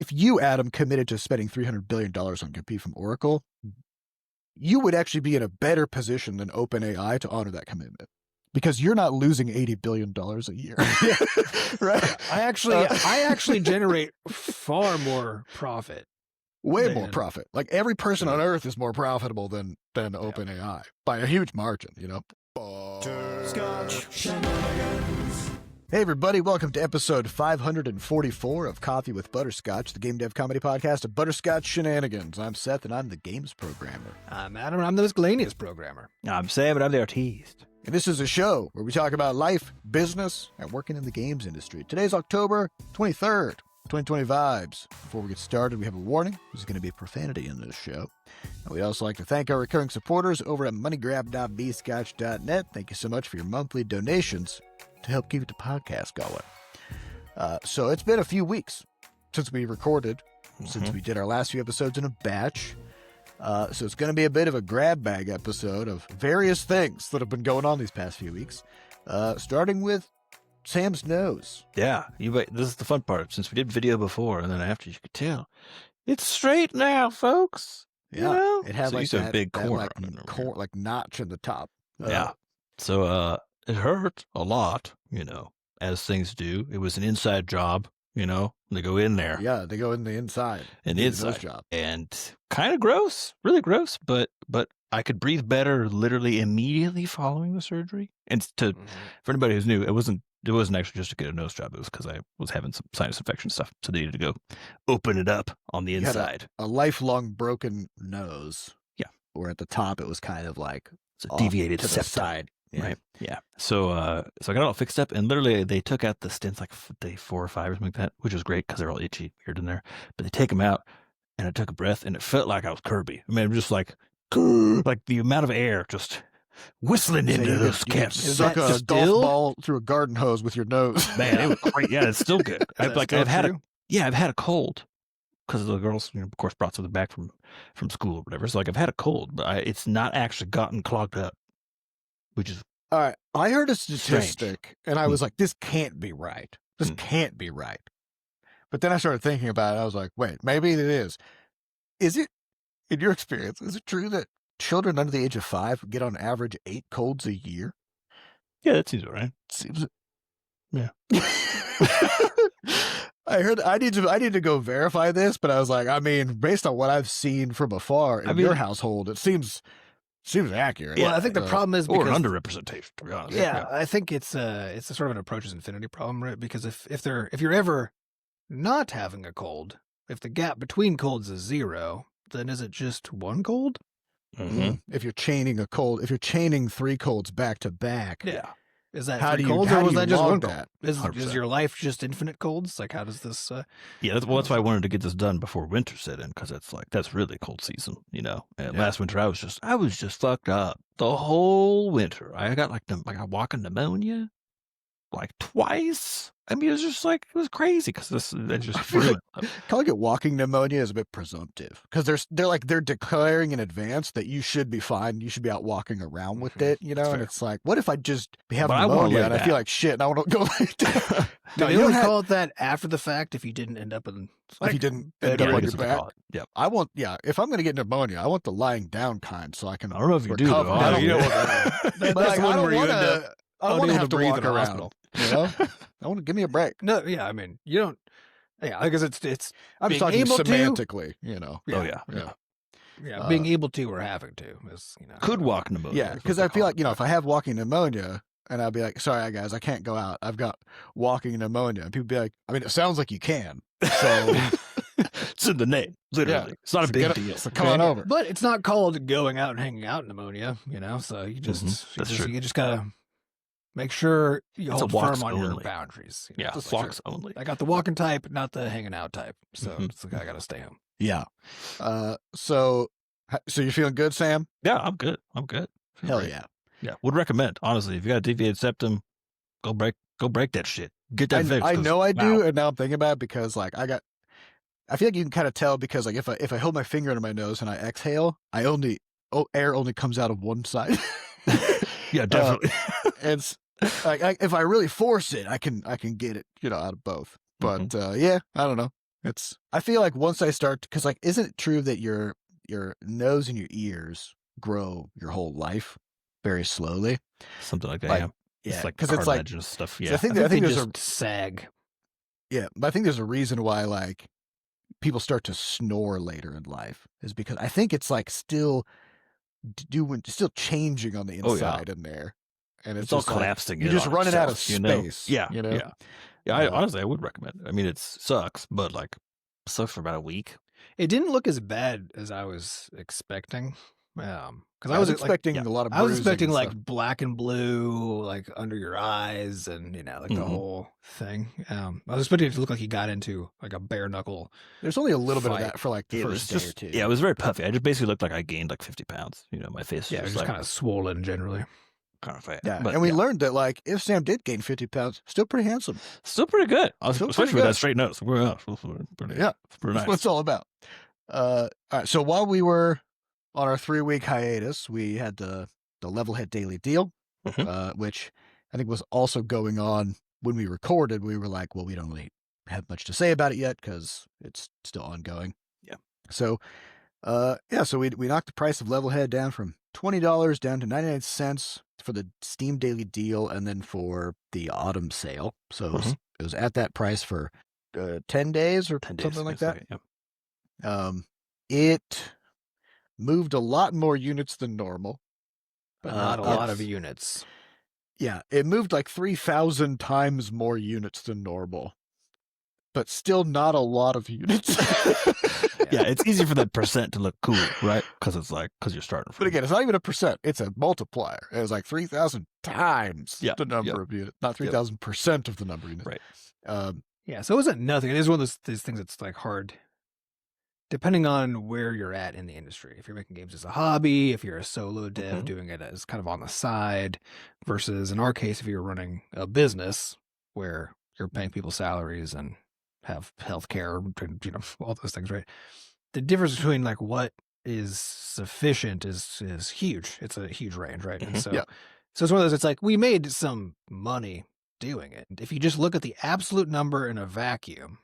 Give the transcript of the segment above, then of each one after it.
if you, Adam, committed to spending $300 billion on compete from Oracle, you would actually be in a better position than OpenAI to honor that commitment because you're not losing $80 billion a year. Right? I actually generate far more profit. Way more profit. Like every person on earth is more profitable than OpenAI by a huge margin, you know? Butterscotch shenanigans. Hey everybody, welcome to episode 544 of Coffee with Butterscotch, the game dev comedy podcast of Butterscotch Shenanigans. I'm Seth and I'm the games programmer. I'm Adam and I'm the miscellaneous programmer. I'm Sam and I'm the artiste. And this is a show where we talk about life, business, and working in the games industry. Today's October 23rd, 2020 vibes. Before we get started, we have a warning. There's going to be profanity in this show. And we'd also like to thank our recurring supporters over at moneygrab.bscotch.net. Thank you so much for your monthly donations to help keep the podcast going. So it's been a few weeks since we recorded, since we did our last few episodes in a batch. So it's going to be a bit of a grab bag episode of various things that have been going on these past few weeks, starting with Sam's nose. Yeah, this is the fun part. Since we did video before and then after, you could tell it's straight now, folks. Yeah, you know? it had so like that big corner, like notch in the top. Yeah, so it hurt a lot, as things do. It was an inside job, They go in there. Yeah, they go in the inside. And the inside job. And kind of gross, really gross, but I could breathe better literally immediately following the surgery. And for anybody who's new, it wasn't actually just to get a nose job. It was because I was having some sinus infection stuff. So they needed to go open it up on the inside. A lifelong broken nose. Yeah. Where at the top it was kind of like it's a deviated to the side. Yeah. Right. Yeah. So I got it all fixed up, and literally they took out the stents like day 4 or 5 or something like that, which was great because they're all itchy, weird in there. But they take them out, and I took a breath, and it felt like I was Kirby. I mean, I'm just like the amount of air just whistling into those caps. It's like a golf ball through a garden hose with your nose. Man, it was great. Yeah, it's still good. I've had a cold because the girls, of course, brought something back from school or whatever. So I've had a cold, but it's not actually gotten clogged up. Which is all right. I heard a statistic and I was like, this can't be right. This can't be right. But then I started thinking about it. I was like, wait, maybe it is. Is it, in your experience, is it true that children under the age of 5 get on average 8 colds a year? Yeah, that seems all right. Yeah. I need to go verify this, but I was like, I mean, based on what I've seen from afar in your household, it seems accurate. Yeah, I think the problem is because, or an underrepresentation, to be honest. Yeah, I think it's a sort of an approaches infinity problem, right? Because if you're ever not having a cold, if the gap between colds is 0, then is it just one cold? Mm-hmm. If you're chaining a cold, if you're chaining 3 colds back to back, is that 3 colds or was that just one cold? Is your life just infinite colds? Like, how does this? Yeah, that's why I wanted to get this done before winter set in, because it's like that's really cold season, And last winter I was just fucked up the whole winter. I got like a walking pneumonia, like twice. I mean, it was crazy because they just calling it walking pneumonia is a bit presumptive because they're declaring in advance that you should be fine. You should be out walking around with it, and it's like, what if I just have pneumonia and I feel like shit and I want to go lay down? No, you don't call it that after the fact if you didn't end up in if you didn't end up on your back. Yep. If I'm going to get pneumonia, I want the lying down kind so I can. I don't know if you do though. I don't want to have to walk around. I want to give me a break. No, yeah, I mean, you don't. Yeah, because it's. I'm just talking semantically, Yeah, being able to or having to is, could walk pneumonia. Yeah, because I feel like if I have walking pneumonia and I'll be like, sorry guys, I can't go out. I've got walking pneumonia, and people be like, I mean, it sounds like you can. So it's in the name, literally. Yeah, it's not a big deal. So come on over. But it's not called going out and hanging out pneumonia, So you just you just gotta. Make sure you hold firm on your boundaries. Just walks only. I got the walking type, not the hanging out type. So it's like I got to stay home. Yeah. So you're feeling good, Sam? Yeah, I'm good. Hell yeah. Yeah. Would recommend, honestly, if you got a deviated septum, go break that shit. Get that fixed. I know I do. And now I'm thinking about it because I feel like you can kind of tell because if I hold my finger under my nose and I exhale, air only comes out of one side. Yeah, definitely. It's if I really force it, I can get it, out of both. But I don't know. I feel like once I start, because like, isn't it true that your nose and your ears grow your whole life very slowly? Something like that. Like, yeah. yeah, It's like because it's like, cartilage and stuff. so Yeah. I think they there's just sag. but I think there's a reason why like people start to snore later in life is because I think it's like still changing on the Oh, yeah. inside in there, and It's all just like, collapsing. you're in just on running out of itself, you know? space. Yeah. you know? Yeah. Yeah. Honestly, I would recommend it. I mean, it sucks, but like sucks for about a week. It didn't look as bad as I was expecting. Because I was expecting a lot of. I was expecting bruising and like stuff. black and blue, like under your eyes, and like the Mhm. whole thing. I was expecting it to look like he got into like a bare knuckle. There's only a little bit of fight. that for like the It first was day or just, two. yeah, it was very puffy. I just basically looked like I gained like 50 pounds. You know, my face Yeah, it was was just like kind of swollen generally. kind of fat. Yeah, But and we yeah, learned that like if Sam did gain 50 pounds, still pretty handsome. still pretty good. Still Especially pretty with good. that straight nose. Pretty, Yeah, pretty That's what nice. it's all about. All right, so while we were on our 3-week hiatus, we had the Levelhead Daily Deal, which I think was also going on when we recorded. We were like, well, we don't really have much to say about it yet because it's still ongoing. Yeah. So, so we knocked the price of Levelhead down from $20 down to 99 cents for the Steam Daily Deal, and then for the autumn sale. So it was at that price for 10 days or 10 days, something like that. Yeah. It moved a lot more units than normal, But not a lot of units. Yeah, it moved like 3,000 times more units than normal, but still not a lot of units. Yeah, it's easy for that percent to look cool, right? Because you're starting from. But again, it's not even a percent; it's a multiplier. It was like 3,000 times the number of units, not 3,000% of the number of units. Right. Yeah, so it wasn't nothing. It is one of these things that's like hard, depending on where you're at in the industry. If you're making games as a hobby, if you're a solo dev doing it as kind of on the side, versus in our case, if you're running a business where you're paying people salaries and have healthcare, all those things, right? The difference between like what is sufficient is huge. It's a huge range, right? And so it's one of those. It's like we made some money doing it. If you just look at the absolute number in a vacuum,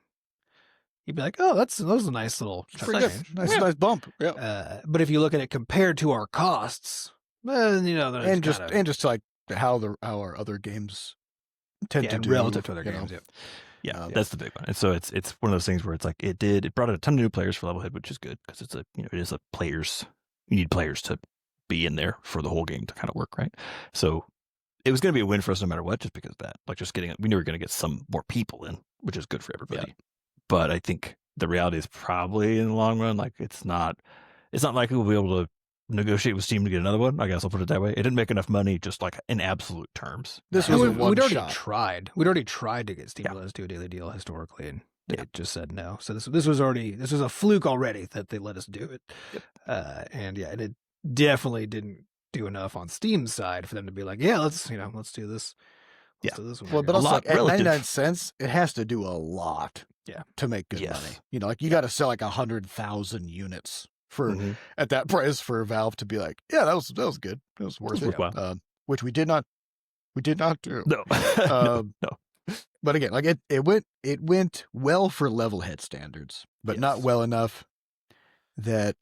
you'd be like, "Oh, that was a nice little change. Nice bump." Yeah. But if you look at it compared to our costs, then and just like how our other games tend to do relative to other games. Yeah, that's the big one. And so it's one of those things where it's like it brought a ton of new players for Levelhead, which is good because it is a players. You need players to be in there for the whole game to kind of work, right? So it was going to be a win for us no matter what, just because of that. Like we knew we were going to get some more people in, which is good for everybody. Yeah. But I think the reality is probably in the long run, like it's not like we'll be able to negotiate with Steam to get another one. I guess I'll put it that way. It didn't make enough money, just like in absolute terms. This was we'd already tried. We'd already tried to get Steam to let us do a daily deal historically, and they just said no. So this was a fluke already that they let us do it. Yep. And it definitely didn't do enough on Steam's side for them to be like, yeah, let's do this. Let's do this one. Well, but also like, at 99 cents, it has to do a lot. To make good money. Like you got to sell like 100,000 units for at that price for Valve to be like, yeah, that was good. It was worth it. Which we did not do. No. No. But again, like it went well for Levelhead standards, but not well enough that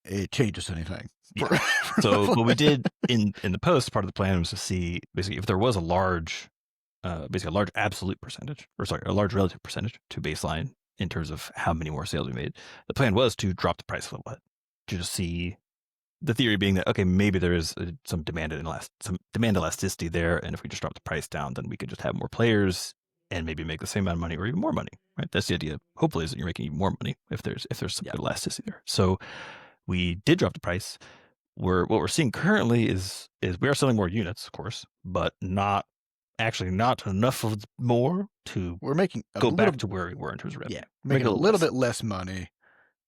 it changes anything. So what we did in the post, part of the plan was to see basically if there was a large absolute percentage, or sorry, a large relative percentage to baseline in terms of how many more sales we made. The plan was to drop the price a little bit, to just see the theory being that, okay, maybe there is some demand elasticity there. And if we just drop the price down, then we could just have more players and maybe make the same amount of money or even more money, right? That's the idea. Hopefully is that you're making even more money if there's some good elasticity there. So we did drop the price. What we're seeing currently is we are selling more units, of course, but not enough of more to go back to where we were in terms of revenue. Yeah, making a little bit less money,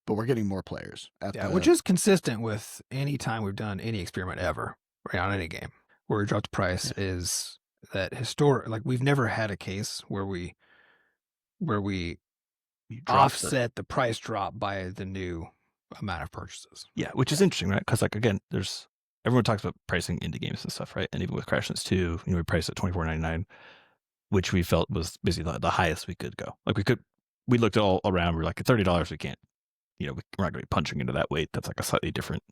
but we're getting more players. Which is consistent with any time we've done any experiment ever, right, on any game where we dropped the price. Is that historic? Like we've never had a case where we offset the price drop by the new amount of purchases. Yeah, which is interesting, right? Because like again, everyone talks about pricing indie games and stuff, right? And even with Crashlands 2, we priced at $24.99, which we felt was basically the highest we could go. Like we could we looked all around. We're like, at $30, we can't, we're not going to be punching into that weight. That's like a slightly different,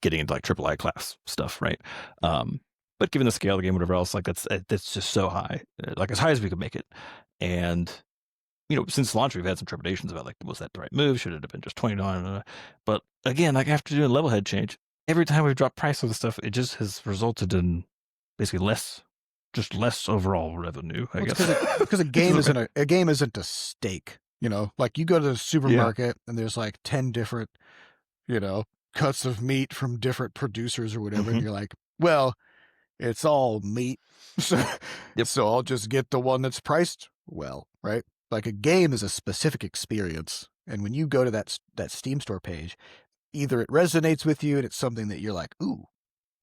getting into like AAA class stuff, right? But given the scale of the game, whatever else, like that's just so high, like as high as we could make it. And since launch, we've had some trepidations about like, was that the right move? Should it have been just $20? But again, like after doing a level head change, every time we've dropped price of the stuff, it just has resulted in basically less overall revenue, I guess. Because a game isn't a steak. Like you go to the supermarket and there's like 10 different, cuts of meat from different producers or whatever, and you're like, well, it's all meat, so I'll just get the one that's priced well, right? Like a game is a specific experience, and when you go to that Steam store page, either it resonates with you and it's something that you're like, ooh,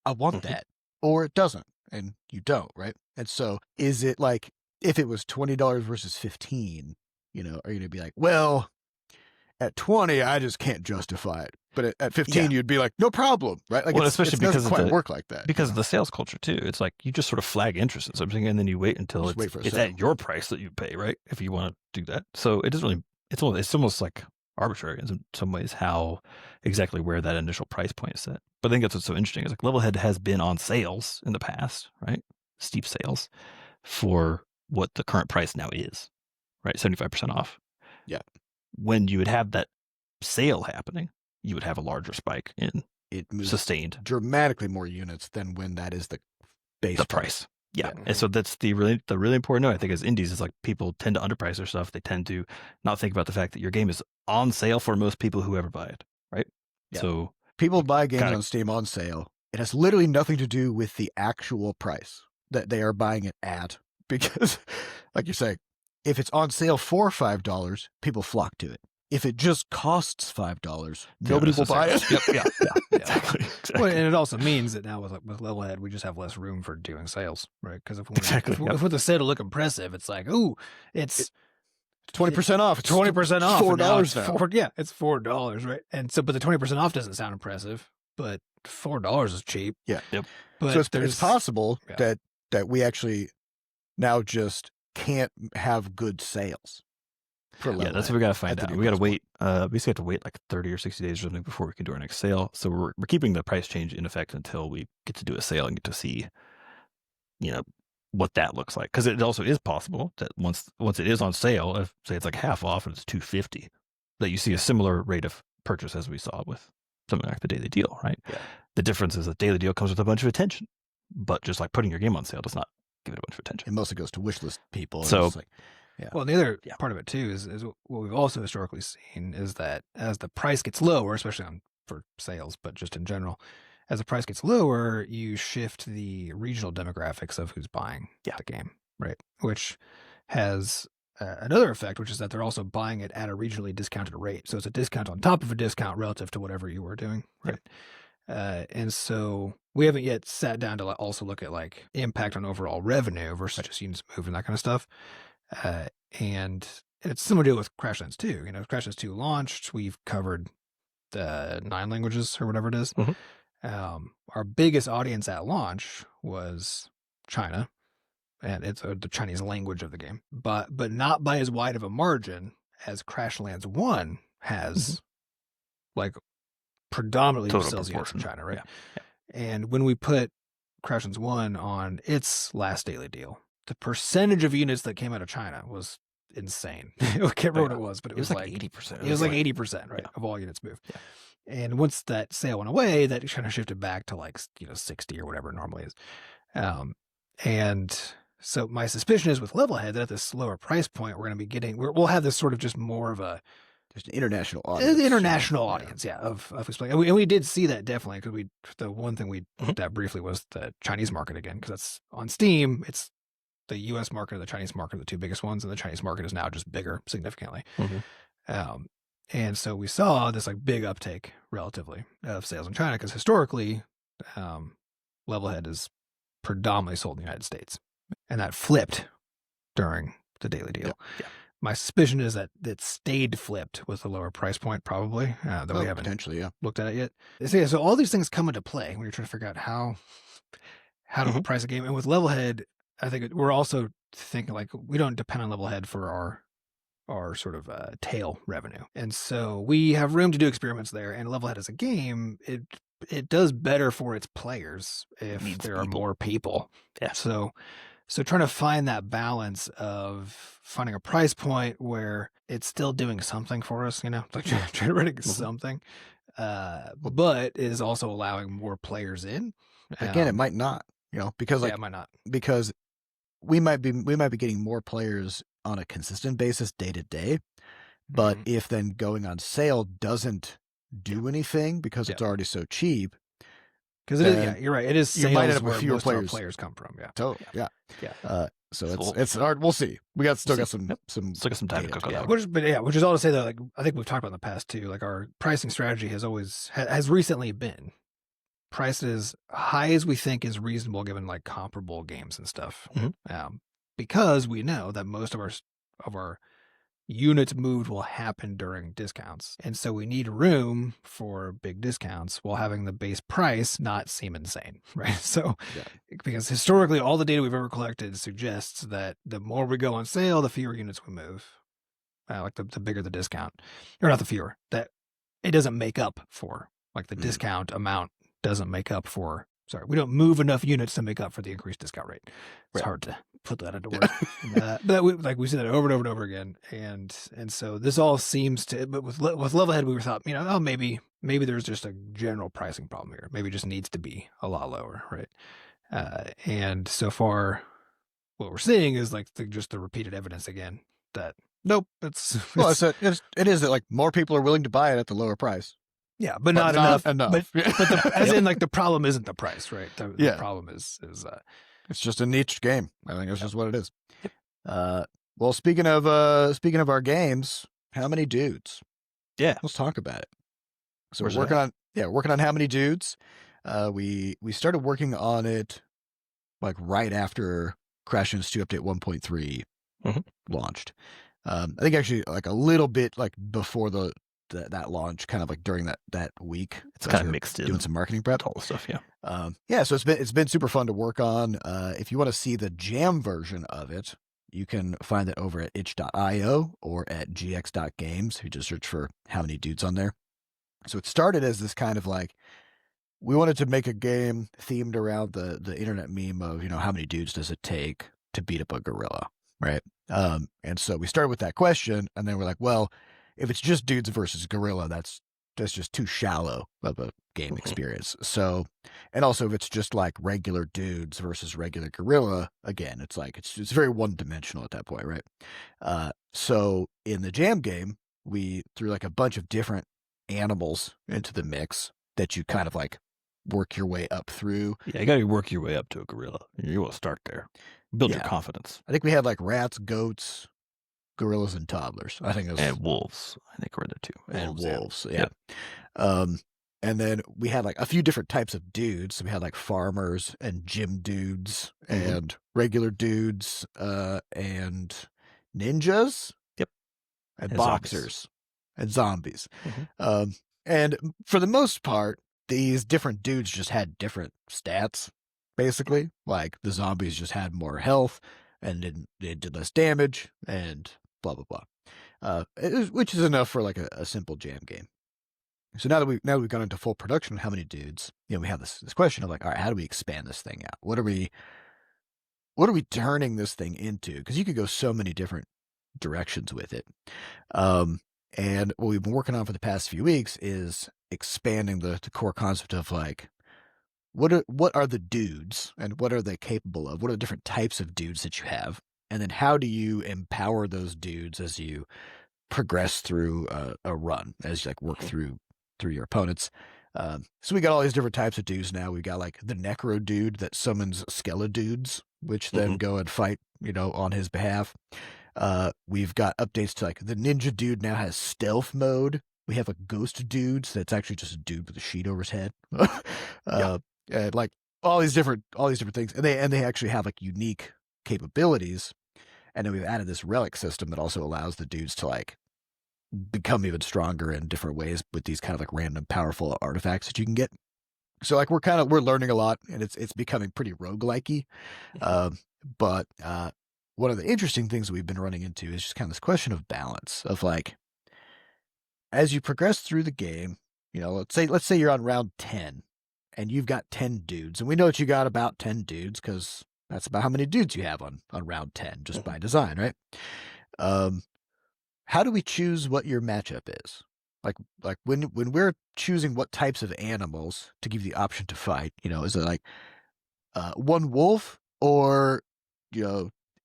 I want that, or it doesn't, and you don't, right? And so is it like, if it was $20 versus $15, are you going to be like, well, at 20, I just can't justify it. But at 15, you'd be like, no problem, right? Like, especially it because doesn't quite work like that. Because of the sales culture, too. It's like you just sort of flag interest in something, and then you wait until it's at your price that you pay, right? If you want to do that. So it doesn't really, it's almost like arbitrary in some ways exactly where that initial price point is set. But I think that's what's so interesting is like Levelhead has been on sales in the past, right? Steep sales for what the current price now is, right? 75% off. Yeah. When you would have that sale happening, you would have a larger spike in sustained dramatically more units than when that is the base price. Yeah. And so that's the really important note, I think, as indies is like people tend to underprice their stuff. They tend to not think about the fact that your game is on sale for most people who ever buy it, right? Yeah. So people buy games on Steam on sale. It has literally nothing to do with the actual price that they are buying it at, because like you're saying, if it's on sale for $5, people flock to it. If it just costs $5, nobody will buy it. Yeah. Exactly. Well, and it also means that now with Levelhead, we just have less room for doing sales, right? Because if with the sale to look impressive, it's like, ooh, it's 20% off. It's 20% off. $4 now. It's $4, right? And so, but the 20% off doesn't sound impressive, but $4 is cheap. Yeah. Yep. But so it's possible that we actually now just can't have good sales. Yeah, that's what we got to find out. We got to wait. We basically have to wait like 30 or 60 days or something before we can do our next sale. So we're keeping the price change in effect until we get to do a sale and get to see, what that looks like. Because it also is possible that once it is on sale, if say it's like half off and it's $250, that you see a similar rate of purchase as we saw with something like the daily deal, right? Yeah. The difference is that daily deal comes with a bunch of attention, but just like putting your game on sale does not give it a bunch of attention. It mostly goes to wishlist people. So. Yeah. Well, the other part of it too is what we've also historically seen is that as the price gets lower, especially for sales, but just in general, as the price gets lower, you shift the regional demographics of who's buying the game, right? Which has another effect, which is that they're also buying it at a regionally discounted rate. So it's a discount on top of a discount relative to whatever you were doing, right? And so we haven't yet sat down to also look at like impact on overall revenue versus just units moved and that kind of stuff. And it's similar deal with Crashlands 2. Crashlands 2 launched. We've covered the 9 languages or whatever it is. Mm-hmm. Our biggest audience at launch was China, and it's the Chinese language of the game, but not by as wide of a margin as Crashlands 1 has, like predominantly sales units in China, right? Yeah. And when we put Crashlands 1 on its last daily deal, the percentage of units that came out of China was insane. I can't remember what it was, but it was like 80%. It was like 80%, right, of all units moved. Yeah. And once that sale went away, that kind of shifted back to like 60 or whatever it normally is. And so my suspicion is with Levelhead that at this lower price point, we're going to be getting we'll have this sort of just more of a just an international audience. Audience, of explaining. And we did see that definitely because the one thing we looked at briefly was the Chinese market again, because that's on Steam. It's the U.S. market and the Chinese market are the two biggest ones, and the Chinese market is now just bigger significantly. And so we saw this like big uptake relatively of sales in China because historically, Levelhead is predominantly sold in the United States, and that flipped during the daily deal. Yeah. My suspicion is that it stayed flipped with a lower price point, probably. Though we haven't potentially looked at it yet. So all these things come into play when you're trying to figure out how to price a game. And with Levelhead, I think we're also thinking like we don't depend on Levelhead for our sort of tail revenue. And so we have room to do experiments there. And Levelhead as a game, it does better for its players if Needs there are people. more people. Yeah. So trying to find that balance of finding a price point where it's still doing something for us, like generating something, but is also allowing more players in. Again, it might not, because it might not. because we might be getting more players on a consistent basis day to day, but if then going on sale doesn't do anything because it's already so cheap, because you're right. It is sales you might end up with where fewer most of our players. players come from. Yeah. Totally. Yeah. So So it's hard. We'll see. Still got some Still got some time to cook on that. Which is all to say that, like, I think we've talked about in the past too. Like, our pricing strategy has recently been priced as high as we think is reasonable given like comparable games and stuff. Because we know that most of our units moved will happen during discounts, and so we need room for big discounts while having the base price not seem insane, right? So because historically all the data we've ever collected suggests that the more we go on sale, the fewer units we move, like the bigger the discount, or not the fewer, that it doesn't make up for, like the discount amount doesn't make up for, we don't move enough units to make up for the increased discount rate. It's hard to put that into words. But we see that over and over and over again. And so this all seems to, but with Levelhead, we thought, maybe there's just a general pricing problem here. Maybe it just needs to be a lot lower, right? And so far, what we're seeing is like just the repeated evidence again that nope, it is that like more people are willing to buy it at the lower price. Yeah, but not enough. But as in, like, the problem isn't the price, right? The problem is it's just a niche game. I think it's just what it is. Well, speaking of our games, how many dudes? Yeah, let's talk about it. So we're working on how many dudes. We started working on it like right after Crash Bandicoot 2 update 1.3 launched. I think actually like a little bit like before that launch, kind of like during that week. It's kind of mixed in, doing some marketing prep, all the stuff. So it's been super fun to work on. If you want to see the jam version of it, you can find it over at itch.io or at gx.games. You just search for how many dudes on there. So it started as this kind of like, we wanted to make a game themed around the internet meme of, how many dudes does it take to beat up a gorilla, right? And so we started with that question, and then we're like, well, if it's just dudes versus gorilla, that's just too shallow of a game experience. So, and also if it's just like regular dudes versus regular gorilla, again, it's like, it's very one-dimensional at that point, right? So in the jam game, we threw like a bunch of different animals into the mix that you kind of like work your way up through. Yeah, you got to work your way up to a gorilla. You will start there. Build your confidence. I think we had like rats, goats, gorillas, and toddlers. I think it was, and wolves. I think were the two. And wolves. And then we had like a few different types of dudes. So we had like farmers and gym dudes and regular dudes and ninjas. Yep. And boxers and zombies. And for the most part, these different dudes just had different stats, basically. Like the zombies just had more health and they did less damage and blah, blah, blah. Which is enough for like a simple jam game. So now that we've gone into full production, how many dudes, we have this question of like, all right, how do we expand this thing out? What are we turning this thing into? Because you could go so many different directions with it. And what we've been working on for the past few weeks is expanding the core concept of like, what are the dudes and what are they capable of? What are the different types of dudes that you have? And then how do you empower those dudes as you progress through a run, as you like work through your opponents? So we got all these different types of dudes now. We got like the necro dude that summons skeleton dudes, which then go and fight, on his behalf. We've got updates to like the ninja dude now has stealth mode. We have a ghost dude, so it's actually just a dude with a sheet over his head. And like all these different things, and they actually have like unique capabilities. And then we've added this relic system that also allows the dudes to like become even stronger in different ways with these kind of like random powerful artifacts that you can get. So like we're learning a lot, and it's becoming pretty roguelike-y. But one of the interesting things that we've been running into is just kind of this question of balance of like, as you progress through the game, let's say you're on round 10 and you've got 10 dudes, and we know that you got about 10 dudes because that's about how many dudes you have on round 10 just by design, right? How do we choose what your matchup is? Like when we're choosing what types of animals to give you the option to fight, is it like one wolf or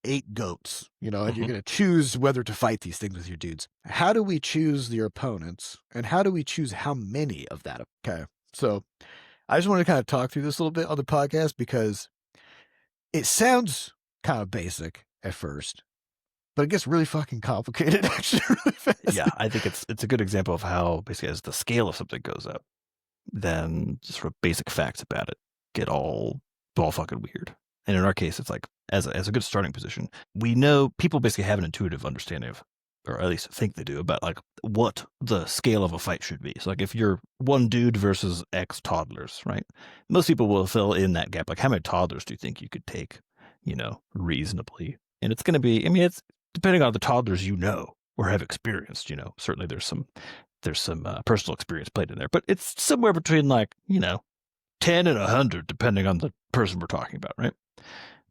8 goats, and you're going to choose whether to fight these things with your dudes. How do we choose your opponents, and how do we choose how many of that? Okay, so I just want to kind of talk through this a little bit on the podcast because it sounds kind of basic at first, but it gets really fucking complicated actually really fast. Yeah, I think it's a good example of how basically as the scale of something goes up, then just sort of basic facts about it get all fucking weird. And in our case, it's like as a good starting position, we know people basically have an intuitive understanding of, or at least think they do, about like what the scale of a fight should be. So like if you're one dude versus X toddlers, right? Most people will fill in that gap. Like how many toddlers do you think you could take, reasonably? And it's going to be, it's depending on the toddlers or have experienced, certainly there's some personal experience played in there, but it's somewhere between like, 10 and 100, depending on the person we're talking about, right?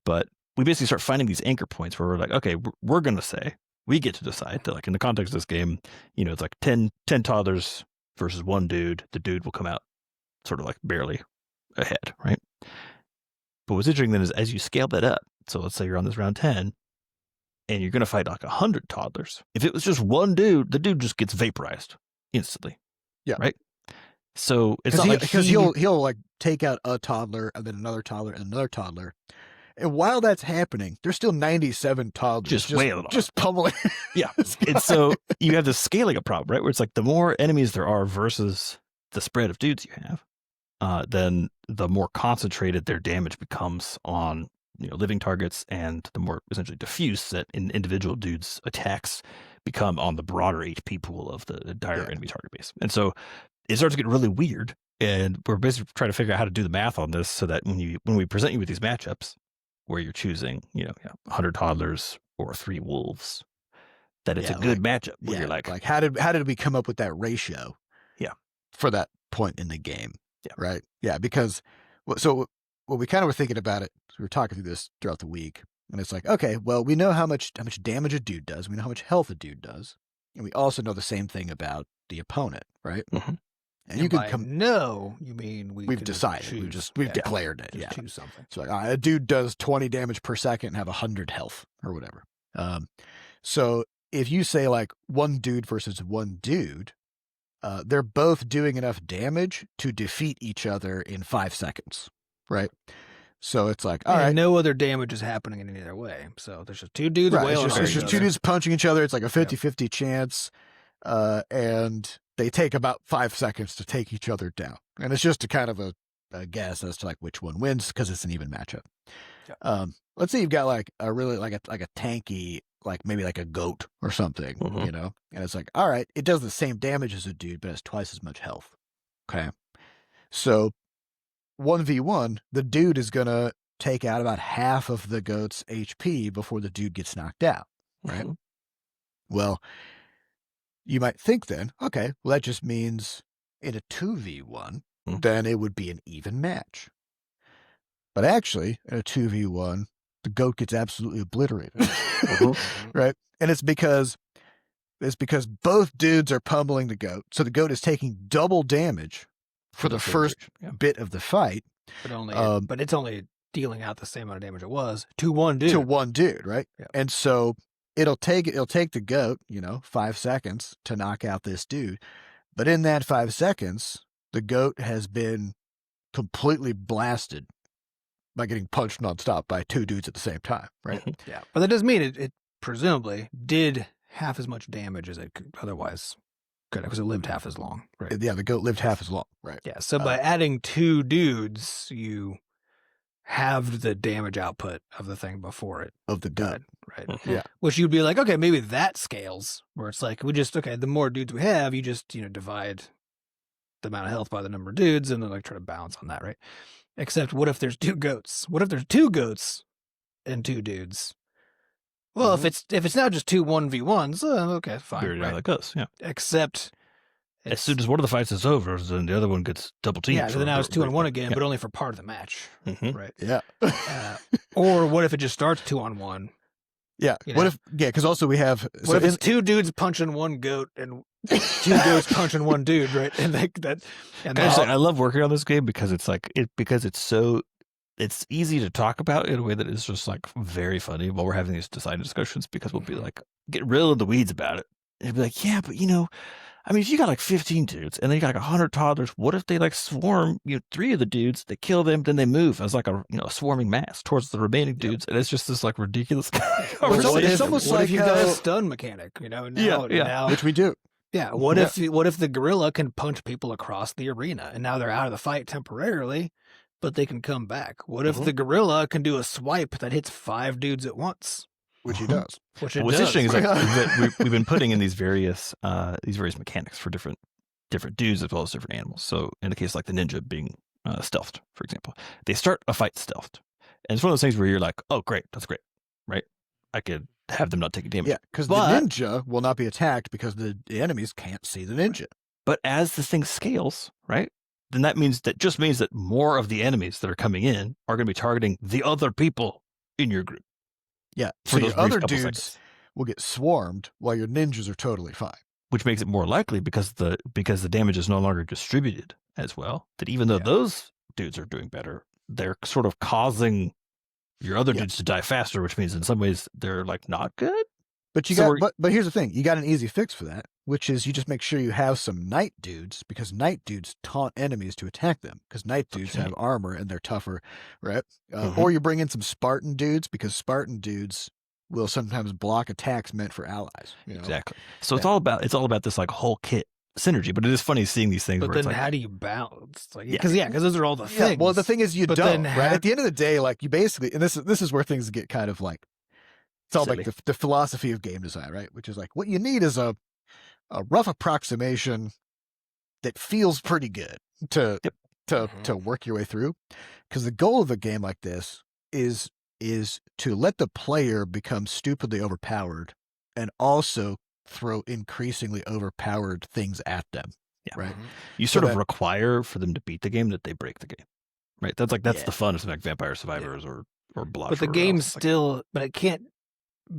But we basically start finding these anchor points where we're like, okay, we're going to say, we get to decide that like in the context of this game, it's like 10 toddlers versus one dude. The dude will come out sort of like barely ahead, right? But what's interesting then is as you scale that up, so let's say you're on this round 10, and you're going to fight like 100 toddlers. If it was just one dude, the dude just gets vaporized instantly. Yeah. Right? So it's not because he'll like take out a toddler and then another toddler and another toddler. And while that's happening, there's still 97 toddlers just pummeling. Yeah. And so you have this scaling up problem, right? Where it's like the more enemies there are versus the spread of dudes you have, then the more concentrated their damage becomes on living targets, and the more essentially diffuse that individual dudes' attacks become on the broader HP pool of the entire enemy target base. And so it starts to get really weird, and we're basically trying to figure out how to do the math on this so that when we present you with these matchups where you're choosing 100 toddlers or 3 wolves, that it's a good matchup where you're like how did we come up with that ratio for that point in the game, right? Because so what we kind of were thinking about it, we were talking through this throughout the week, and it's like, okay, well, we know how much damage a dude does, we know how much health a dude does, and we also know the same thing about the opponent, right? And you could no, you mean we've decided, we've declared it, choose something. So like a dude does 20 damage per second and have 100 health or whatever. So if you say like one dude versus one dude, they're both doing enough damage to defeat each other in 5 seconds, right? So it's like, all right, no other damage is happening in any other way. So there's just 2 dudes wailing. It's just 2 dudes punching each other. It's like a 50-50 chance, and they take about 5 seconds to take each other down. And it's just a kind of a guess as to like which one wins because it's an even matchup. Yeah. Let's say you've got like a really like a tanky, like maybe like a goat or something, and it's like, all right, it does the same damage as a dude, but has twice as much health. Okay, so 1v1, the dude is gonna take out about half of the goat's HP before the dude gets knocked out, right? Well, you might think then, okay, well that just means in a 2v1, then it would be an even match. But actually, in a 2v1, the goat gets absolutely obliterated, right? And it's because both dudes are pummeling the goat, so the goat is taking double damage for the first bit of the fight. But it's only dealing out the same amount of damage it was to one dude. To one dude, right? Yeah. And so it'll take the goat, 5 seconds to knock out this dude. But in that 5 seconds, the goat has been completely blasted by getting punched nonstop by 2 dudes at the same time, right? Yeah. But that doesn't mean it presumably did half as much damage as it could otherwise could, because it lived half as long, right? Yeah, the goat lived half as long, right? Yeah, so by adding 2 dudes, you halved the damage output of the thing before it. Of the goat. Right? Yeah. Which you'd be like, okay, maybe that scales, where it's like, the more dudes we have, you just, divide the amount of health by the number of dudes, and then like try to balance on that, right? Except what if there's 2 goats? What if there's 2 goats and 2 dudes? Well, if it's now just 2 1v1s, okay, fine. Weird how Right. that goes. Yeah. Except As soon as one of the fights is over, then the other one gets double teamed. yeah, so then now it's 2-on-1 again, Yeah. but only for part of the match, Mhm. right? Yeah. Or what if it just starts 2-on-1? Yeah. You What know? if? Yeah, because also we have. What if it's 2 dudes punching 1 goat and 2 goats punching 1 dude, right? And I love working on this game because it's like because it's easy to talk about in a way that is just like very funny while we're having these design discussions, because we'll be like get real in the weeds about it. And it'll be like, yeah, but I mean, if you got like 15 dudes and then you got like 100 toddlers, what if they like swarm, 3 of the dudes, they kill them, then they move as like a swarming mass towards the remaining dudes, and it's just this like ridiculous It's almost what like if you got a how- stun mechanic, now, Yeah. which we do. yeah, what if the gorilla can punch people across the arena and now they're out of the fight temporarily, but they can come back? What if the gorilla can do a swipe that hits 5 dudes at once? Which he does. Which But it what's does. interesting is that we've been putting in these various mechanics for different dudes as well as different animals. So in the case like the ninja being stealthed, for example, they start a fight stealthed, and it's one of those things where you're like, oh great, that's great, right? I could have them not taking damage. Yeah, because the But- ninja will not be attacked because the enemies can't see the ninja. But as this thing scales, right, then that means that more of the enemies that are coming in are going to be targeting the other people in your group. Yeah. For So those your brief other couple dudes seconds. will get swarmed while your ninjas are totally fine. Which makes it more likely because the damage is no longer distributed as well, that even though Yeah. those dudes are doing better, they're sort of causing your other Yeah. dudes to die faster, which means in some ways they're like not good. But you So got we're- but here's the thing, you got an easy fix for that, which is you just make sure you have some night dudes, because night dudes taunt enemies to attack them, because night dudes Okay. have armor and they're tougher, right? Mhm. Or you bring in some Spartan dudes, because Spartan dudes will sometimes block attacks meant for allies. Exactly. So it's Yeah. all about this like whole kit synergy. But it is funny seeing these things But where then it's like, how do you balance? Like, Yeah. because those are all the Yeah, things. well, the thing is you But don't, then right? how- At the end of the day, like you basically, and this is where things get kind of like, it's all Silly. like the philosophy of game design, right? Which is like what you need is a rough approximation that feels pretty good to Yep. to work your way through, because the goal of a game like this is to let the player become stupidly overpowered and also throw increasingly overpowered things at them. Yeah. Right. you so sort of that- require for them to beat the game that they break the game, right? That's Yeah. the fun of something like Vampire Survivors or Blood. But the game's still, but it can't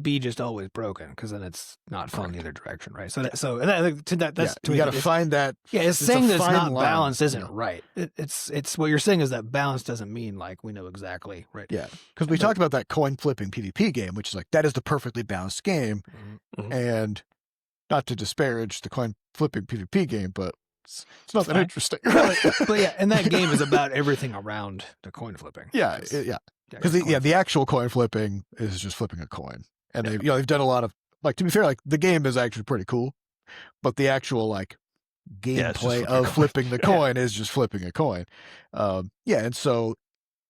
be just always broken, because then it's not fun Correct. either direction, right? So that's to you me, got to it's- find that. Yeah, it's a saying that it's fine not line, balanced isn't you know? right. It's what you're saying is that balance doesn't mean like we know exactly, right? Yeah, because we But- talked about that coin flipping PvP game, which is like that is the perfectly balanced game, Mhm. and not to disparage the coin flipping PvP game, but it's not that Fine. interesting. But yeah, and that game is about everything around the coin flipping. yeah, because the actual coin flipping is just flipping a coin, and they've done a lot of, like, to be fair, like the game is actually pretty cool, but the actual like Yeah, it's just gameplay flipping a of coin. flipping the coin is just flipping a coin. And so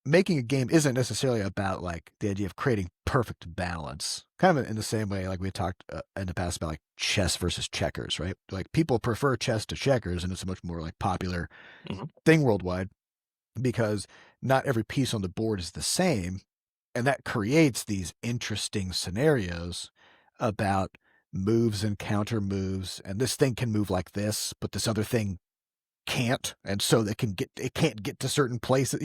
making a game isn't necessarily about like the idea of creating perfect balance, kind of in the same way like we talked in the past about like chess versus checkers, right? Like people prefer chess to checkers, and it's a much more like popular Mhm. thing worldwide, because not every piece on the board is the same, and that creates these interesting scenarios about moves and counter moves, and this thing can move like this, but this other thing can't, and so it can't get to certain places.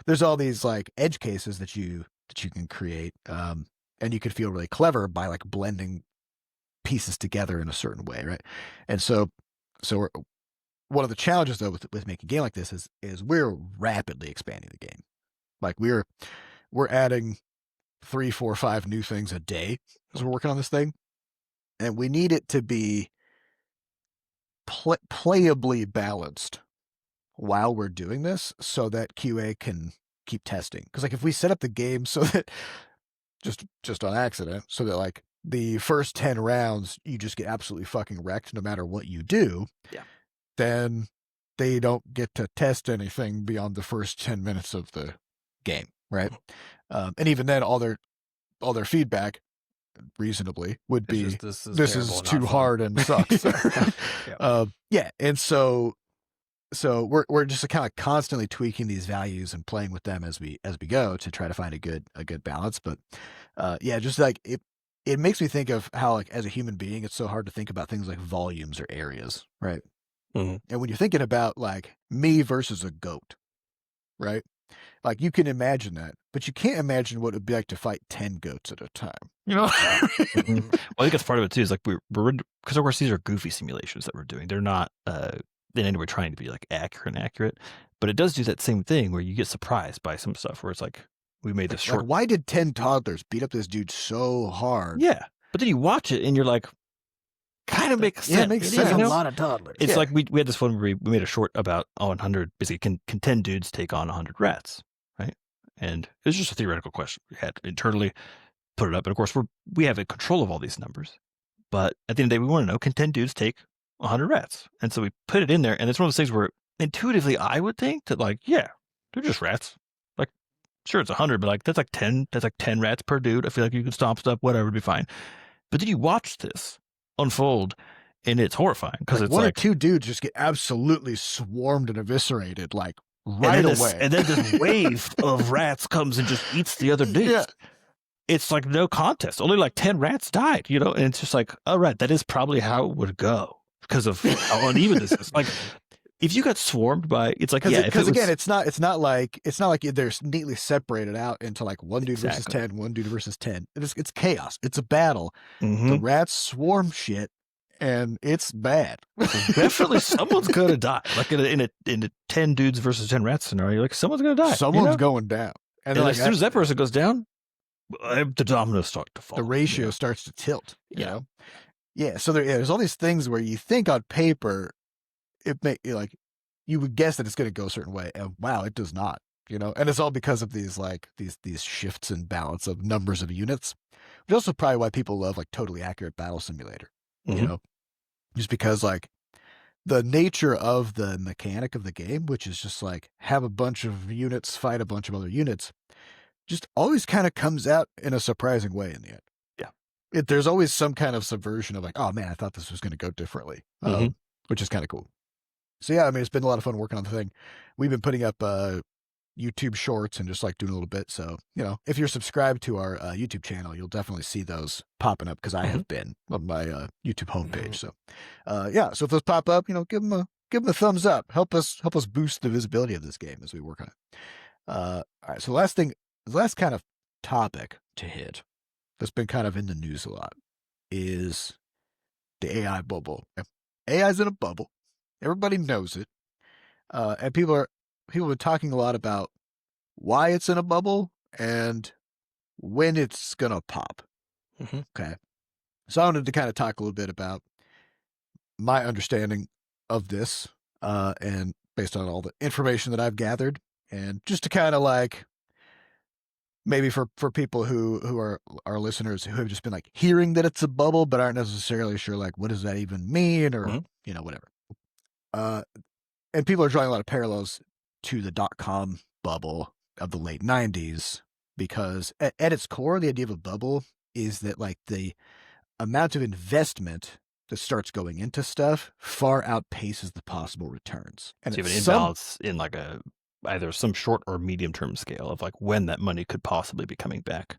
There's all these like edge cases that you can create, and you could feel really clever by like blending pieces together in a certain way, right? And so one of the challenges though with making a game like this is we're rapidly expanding the game. Like we're adding 3, 4, 5 new things a day as we're working on this thing, and we need it to be playably balanced while we're doing this, so that QA can keep testing. Because like if we set up the game so that just on accident, so that like the first 10 rounds you just get absolutely fucking wrecked no matter what you do, Yeah. then they don't get to test anything beyond the first 10 minutes of the game, right? And even then, all their feedback reasonably would be, It's just, this terrible, is not too fun. hard and sucks. Yeah. And so we're just kind of constantly tweaking these values and playing with them as we go to try to find a good balance. But just like it makes me think of how, like, as a human being, it's so hard to think about things like volumes or areas, right? Mhm. And when you're thinking about like me versus a goat, right? Like you can imagine that, but you can't imagine what it would be like to fight 10 goats at a time. You know? Well, I think that's part of it too. Is like we're because of course these are goofy simulations that we're doing. They're not in any way trying to be like accurate, but it does do that same thing where you get surprised by some stuff where it's like we made this short. Like, why did 10 toddlers beat up this dude so hard? Yeah, but then you watch it and you're like, kind of makes sense. Yeah, it makes It is sense. a lot of toddlers. It's Yeah. like we had this one where we made a short about 100. Basically, can 10 dudes take on 100 rats, right? And it was just a theoretical question. We had internally put it up, and of course we have a control of all these numbers. But at the end of the day, we want to know, can 10 dudes take 100 rats? And so we put it in there, and it's one of those things where intuitively I would think that, like, yeah, they're just rats. Like, sure, it's 100, but like that's like 10 rats per dude. I feel like you could stomp stuff, whatever, would be fine. But then you watch this unfold, and it's horrifying because Like it's one or like two dudes just get absolutely swarmed and eviscerated, like right away. and then this wave of rats comes and just eats the other dudes. Yeah. It's like no contest. Only like 10 rats died, you know? And it's just like, all right, that is probably how it would go because of how uneven this is. Like, if you got swarmed by, it's like, Because again, it's not like they're neatly separated out into like one dude versus Exactly. 10, one dude versus 10. It's chaos. It's a battle. Mhm. The rats swarm shit, and it's bad. Definitely someone's going to die. Like in a 10 dudes versus 10 rats scenario, like someone's going to die. Someone's you know? going down, And like as soon as that person goes down, the dominoes start to fall. the ratio you know? starts to tilt. You Yeah. know? Yeah. So there's all these things where you think on paper, it may like you would guess that it's going to go a certain way, and wow, it does not. You know, and it's all because of these like these shifts in balance of numbers of units, which is also probably why people love like Totally Accurate Battle Simulator. You Mhm. know, just because like the nature of the mechanic of the game, which is just like have a bunch of units fight a bunch of other units, just always kind of comes out in a surprising way in the end. Yeah. There's always some kind of subversion of like, oh man, I thought this was going to go differently, which is kind of cool. So yeah, I mean, it's been a lot of fun working on the thing. We've been putting up YouTube shorts and just like doing a little bit. So, you know, if you're subscribed to our YouTube channel, you'll definitely see those popping up because I have been on my YouTube homepage. So, yeah. So if those pop up, you know, give them a thumbs up. Help us boost the visibility of this game as we work on it. All right. So the last kind of topic to hit that's been kind of in the news a lot is the AI bubble. AI's in a bubble. Everybody knows it. And people have been talking a lot about why it's in a bubble and when it's going to pop. Mhm. Okay. So I wanted to kind of talk a little bit about my understanding of this, and based on all the information that I've gathered, and just to kind of like, maybe for people who are our listeners who have just been like hearing that it's a bubble, but aren't necessarily sure, like, what does that even mean, or, you know, whatever. And people are drawing a lot of parallels to the .com bubble of the late 90s, because at its core, the idea of a bubble is that like the amount of investment that starts going into stuff far outpaces the possible returns. And So you have at an imbalance in like either some short or medium term scale of like when that money could possibly be coming back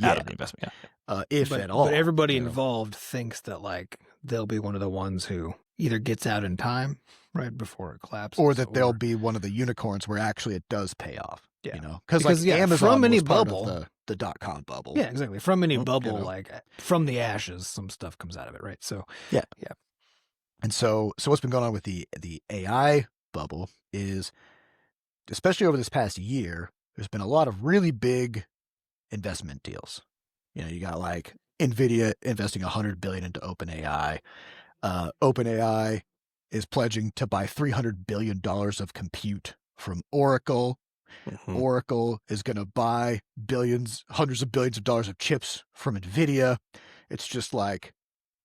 out of the investment. Yeah. If at all. But everybody you know. involved thinks that like they'll be one of the ones who either gets out in time right before it collapses, or that they'll be one of the unicorns where actually it does pay off. Yeah. You know, because Because, like yeah, Amazon from any was part bubble- of the .com bubble. Yeah, exactly. From any bubble, know. like from the ashes, some stuff comes out of it, right? So And so what's been going on with the AI bubble is, especially over this past year, there's been a lot of really big investment deals. You know, you got like NVIDIA investing $100 billion into OpenAI. OpenAI is pledging to buy $300 billion of compute from Oracle. Oracle is going to buy hundreds of billions of dollars of chips from NVIDIA. It's just like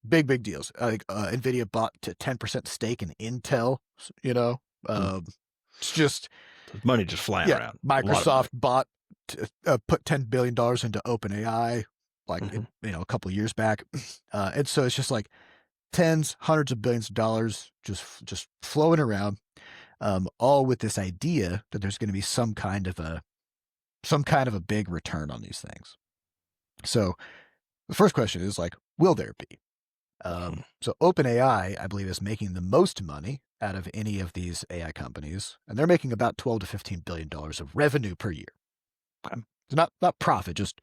big deals. I think NVIDIA bought to 10% stake in Intel, you know. It's just There's money just flying around. Microsoft put $10 billion into OpenAI, like a couple of years back. And so it's just like hundreds of billions of dollars just flowing around, all with this idea that there's going to be some kind of a big return on these things. So the first question is like, will there be? So OpenAI, I believe, is making the most money out of any of these AI companies, and they're making about $12 to $15 billion of revenue per year. So not profit, just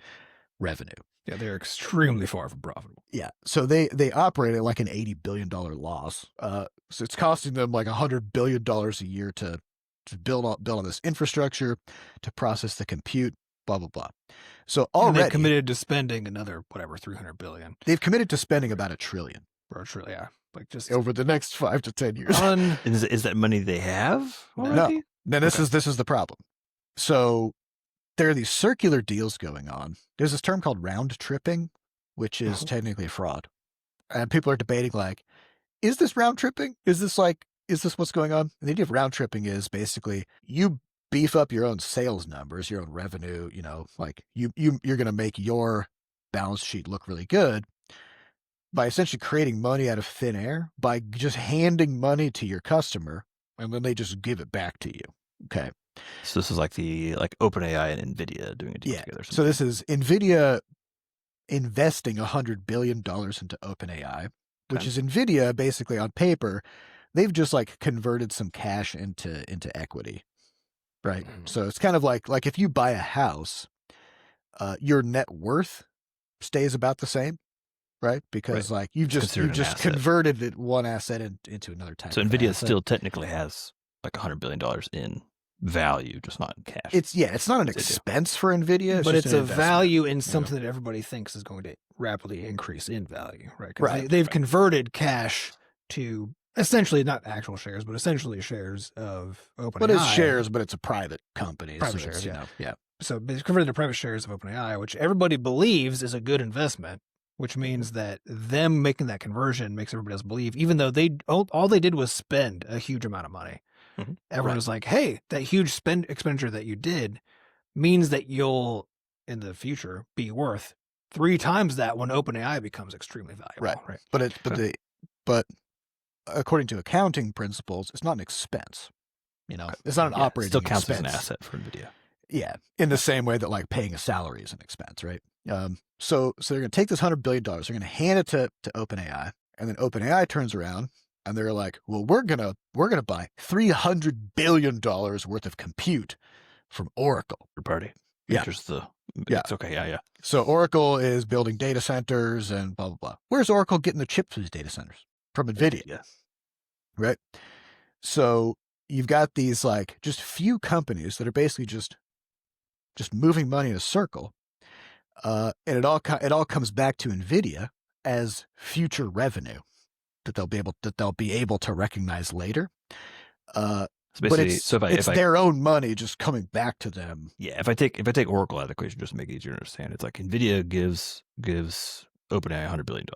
revenue. Yeah, they're extremely far from profitable. Yeah. So they operate at like an $80 billion loss. So it's costing them like $100 billion a year to build on this infrastructure, to process the compute, blah, blah, blah. So And already they've committed to spending another, whatever, 300 billion. they've committed to spending about $1 trillion Or truly, yeah. Like just over the next 5 to 10 years. Is that money they have No. already? Now this is the problem. So there are these circular deals going on. There's this term called round tripping, which is technically a fraud. And people are debating like, is this round tripping? Is this what's going on? And the idea of round tripping is basically you beef up your own sales numbers, your own revenue, like you're going to make your balance sheet look really good by essentially creating money out of thin air by just handing money to your customer, and then they just give it back to you. Okay. So this is like OpenAI and NVIDIA doing a deal together. So this is NVIDIA investing $100 billion into OpenAI, which is NVIDIA basically on paper. They've just like converted some cash into equity, right? So it's kind of like if you buy a house, your net worth stays about the same, right? Because like you've just converted one asset into another type. So of NVIDIA asset. still technically has like $100 billion in value, just not in cash. It's not an expense for NVIDIA, but it's a investment. value in something that everybody thinks is going to rapidly increase in value, right? Right. They've converted cash to essentially not actual shares, but essentially shares of OpenAI. But it's shares, but it's a private company. Private so shares, yeah. So they've converted to private shares of OpenAI, which everybody believes is a good investment, which means that them making that conversion makes everybody else believe, even though all they did was spend a huge amount of money. Everyone was like, hey, that huge expenditure that you did means that you'll, in the future, be worth 3 times that when OpenAI becomes extremely valuable. Right. But according to accounting principles, it's not an expense. It's not an operating still counts expense. as an asset for NVIDIA. Yeah, in the same way that like paying a salary is an expense, right? So they're going to take this $100 billion, they're going to hand it to OpenAI, and then OpenAI turns around and they're like, well, we're gonna buy $300 billion worth of compute from Oracle. Third party. Yeah. It's okay. Yeah. So Oracle is building data centers and blah, blah, blah. Where's Oracle getting the chips for these data centers? From NVIDIA. Yeah. Right? So you've got these like just few companies that are basically just moving money in a circle. And it all comes back to NVIDIA as future revenue that they'll be able to recognize later. So but it's their own money just coming back to them. Yeah, if I take Oracle out of the equation just to make it easier to understand, it's like NVIDIA gives OpenAI $100 billion.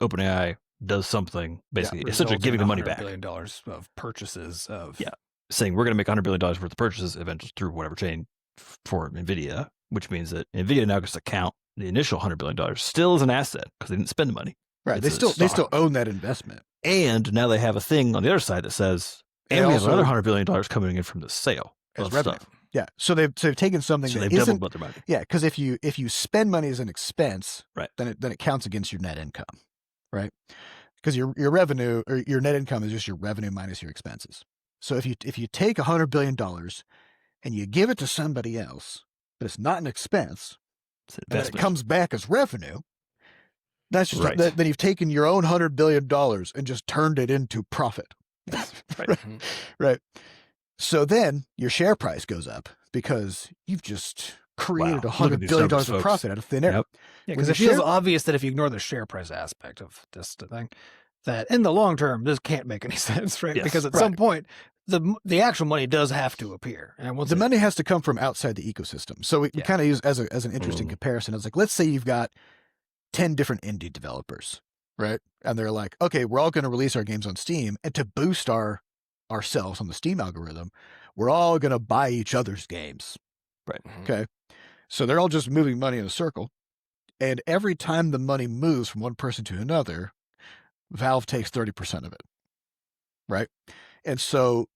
OpenAI does something, basically, essentially giving the money back. $100 billion of purchases of... Yeah, saying we're going to make $100 billion worth of purchases eventually through whatever chain for NVIDIA, which means that NVIDIA now gets to count the initial $100 billion still as an asset because they didn't spend the money. Right, they still own that investment. And now they have a thing on the other side that says, and we have another $100 billion coming in from the sale of revenue. stuff. Yeah, so they've taken something So that they've isn't. doubled their money. Yeah, because if you spend money as an expense, right, then it counts against your net income, right? Because your revenue or your net income is just your revenue minus your expenses. So if you take $100 billion and you give it to somebody else, but it's not an expense, and it comes back as revenue, that's just then you've taken your own $100 billion and just turned it into profit. Right. So then your share price goes up because you've just created $100 billion of profit out of thin air. Yep. Yeah, because it feels obvious that if you ignore the share price aspect of this thing, that in the long term, this can't make any sense, right? Yes. Because at some point, the actual money does have to appear. And once money has to come from outside the ecosystem. So we kind of use as an interesting comparison. It's like, let's say you've got 10 different indie developers, right? And they're like, okay, we're all going to release our games on Steam, and to boost ourselves on the Steam algorithm, we're all going to buy each other's games. Right. Okay. So they're all just moving money in a circle. And every time the money moves from one person to another, Valve takes 30% of it. Right. And so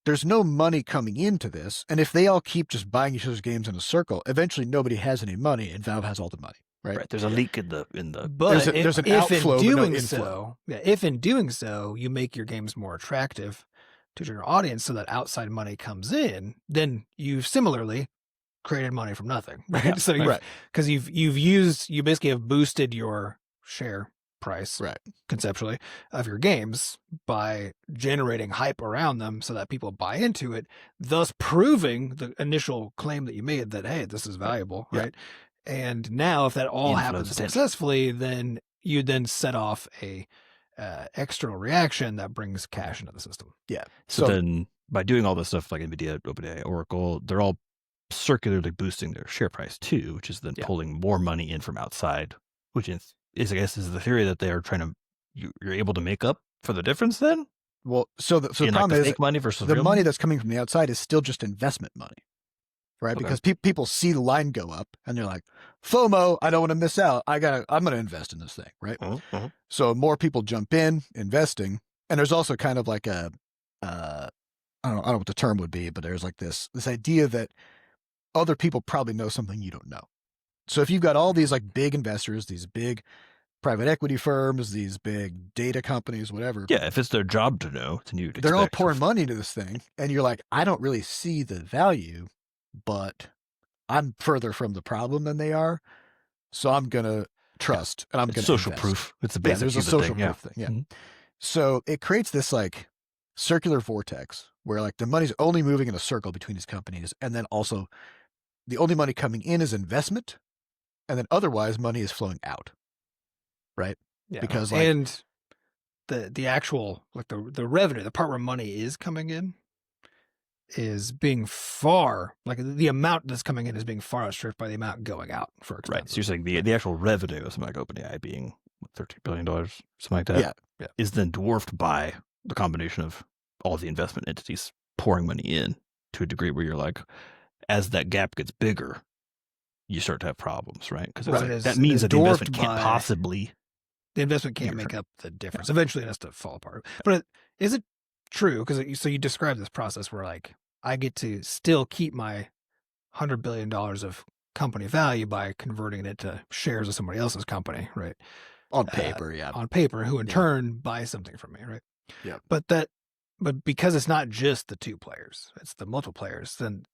there's no money coming into this. And if they all keep just buying each other's games in a circle, eventually nobody has any money and Valve has all the money. right? Right. There's a leak in the. But There's an if outflow, in but no doing inflow. so, if in doing so, you make your games more attractive to your audience so that outside money comes in, then you've similarly created money from nothing, right? Yeah, So right. because you basically have boosted your share price Right. conceptually of your games by generating hype around them so that people buy into it, thus proving the initial claim that you made that, hey, this is valuable, Yeah. right? And now if that all Inflows happens attention. successfully, then you then set off a external reaction that brings cash into the system. Yeah. So then by doing all this stuff like NVIDIA, OpenAI, Oracle, they're all circularly boosting their share price too, which is then pulling more money in from outside, which is I guess is the theory that they are trying to, you're able to make up for the difference then? Well, so the In, problem like, the is fake money versus the real money that's coming from the outside is still just investment money, right? Okay. Because people see the line go up and they're like, FOMO, I don't want to miss out. I'm going to invest in this thing, right? So more people jump in investing. And there's also kind of like I don't know what the term would be, but there's like this idea that other people probably know something you don't know. So if you've got all these like big investors, these big private equity firms, these big data companies, whatever. Yeah, if it's their job to know, then they're all pouring money into this thing. And you're like, I don't really see the value, but I'm further from the problem than they are. So I'm going to trust and I'm going to social invest. proof. It's a basic there's a human social thing, proof thing. Yeah. So it creates this like circular vortex where like the money's only moving in a circle between these companies. And then also the only money coming in is investment. And then otherwise money is flowing out. Right. Yeah. Because like, and the actual, like the revenue, the part where money is coming in is being far, like the amount that's coming in is being far outstripped by the amount going out for expenses. Right. So you're saying the actual revenue of something like OpenAI being $13 billion, something like that, is then dwarfed by the combination of all the investment entities pouring money in to a degree where you're like, as that gap gets bigger, you start to have problems, right? Because that means that the investment can't possibly. The investment can't make up the difference. Eventually it has to fall apart. But is it true? Because so you describe this process where like I get to still keep my $100 billion of company value by converting it to shares of somebody else's company, right? On paper, on paper, who in turn buys something from me, right? Yeah. But because it's not just the two players, it's the multiple players, then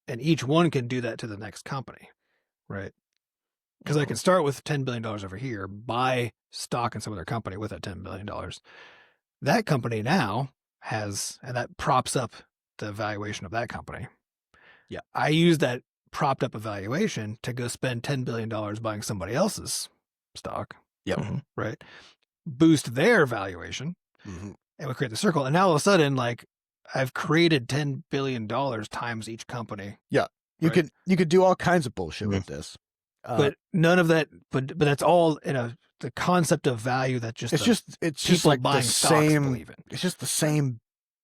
and each one can do that to the next company, right? Because I can start with $10 billion over here, buy stock in some other company with that $10 billion. That company now has, and that props up the valuation of that company. Yeah. I use that propped up evaluation to go spend $10 billion buying somebody else's stock. Yep. Right. Boost their valuation. And we create the circle. And now all of a sudden, like I've created $10 billion times each company. Yeah. You could do all kinds of bullshit with this. But none of that, but that's all in the concept of value that just, it's just like buying the same, it's just the same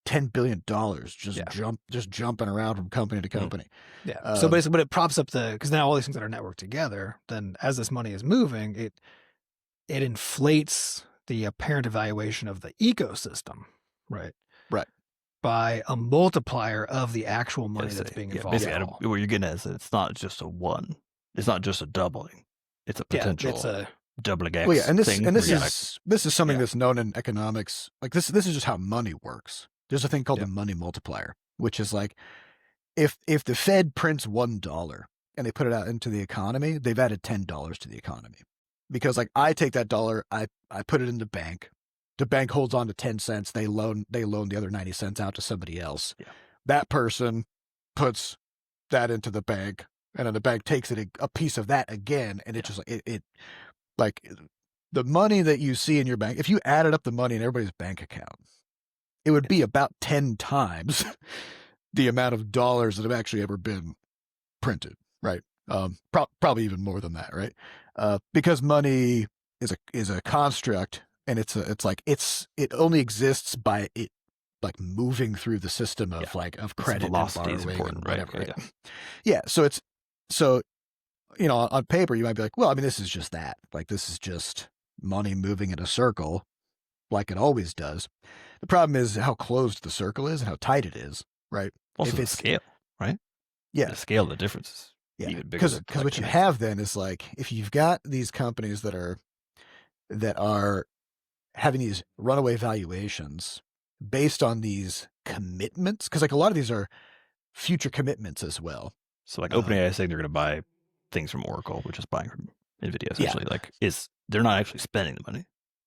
$10 billion, just jumping around from company to company. Yeah. So basically, but it props up because now all these things that are networked together, then as this money is moving, it inflates the apparent evaluation of the ecosystem, right? Right. By a multiplier of the actual money that's being involved. Basically, what you're getting at is that it's not just a one. It's not just a doubling. It's a potential doubling X. Well, yeah, and this is something that's known in economics. Like this is just how money works. There's a thing called the money multiplier, which is like if the Fed prints $1 and they put it out into the economy, they've added $10 to the economy. Because like I take that dollar, I put it in the bank. The bank holds on to 10 cents. They loan the other 90 cents out to somebody else. Yeah. That person puts that into the bank, and then the bank takes it a piece of that again, and it just it like the money that you see in your bank. If you added up the money in everybody's bank account, it would be about 10 times the amount of dollars that have actually ever been printed, right? Probably even more than that, right? Because money is a construct, and it only exists by it like moving through the system of of credit and borrowing is important, and whatever. Right? Yeah. So on paper you might be like, well, I mean, this is just that. Like this is just money moving in a circle, like it always does. The problem is how closed the circle is and how tight it is, right? Also, the scale, right? Yeah. The scale of the differences. Yeah, even bigger. because what you have then is like if you've got these companies that are having these runaway valuations based on these commitments, because like a lot of these are future commitments as well. So like OpenAI is saying they're going to buy things from Oracle, which is buying from NVIDIA essentially. Like they're not actually spending the money.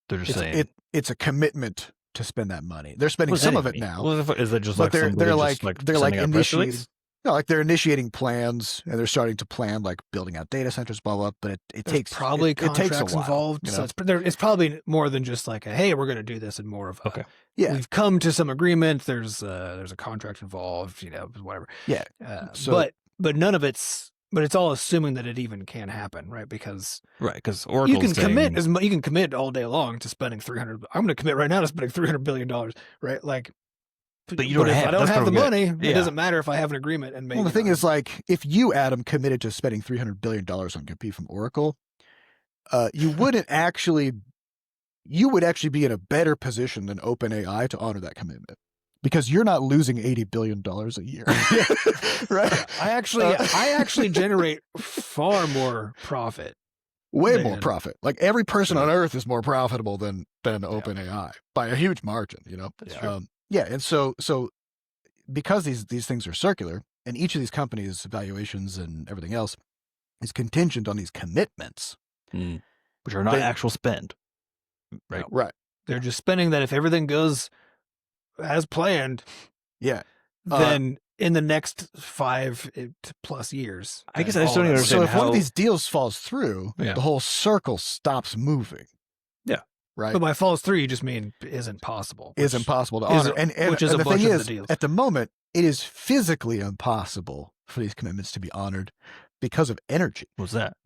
They're just saying it's a commitment to spend that money. They're spending some of it now. Well, is it just but like they're like sending out press initiating. release? No, like they're initiating plans and they're starting to plan like building out data centers, blah blah. But it takes probably it contracts takes a while, involved. you So know? it's probably more than just like a, hey, we're going to do this, and more of a, Okay. Yeah. we've come to some agreement. There's a contract involved, whatever. Yeah. But none of it's all assuming that it even can happen, right? Because Oracle you can commit all day long to spending $300. I'm going to commit right now to spending $300 billion, right? Like. But if I don't have the money, it yeah. doesn't matter if I have an agreement. And maybe well, the thing is, like, if you, Adam, committed to spending $300 billion on compute from Oracle, you would actually be in a better position than OpenAI to honor that commitment because you're not losing $80 billion a year, right? I actually generate far more profit. Way more profit. Like every person on earth is more profitable than OpenAI by a huge margin, That's true. Yeah, and so because these things are circular, and each of these companies' valuations and everything else is contingent on these commitments, which are not actual spend, right? No. Right. They're just spending that if everything goes as planned. Yeah. Then in the next 5+ years, I guess I just don't understand. So if one of these deals falls through, the whole circle stops moving. Yeah. Right. But by falls through, you just mean isn't possible. Is impossible to honor. And which is the a bunch thing of is, the deals. at the moment, it is physically impossible for these commitments to be honored because of energy. What's that?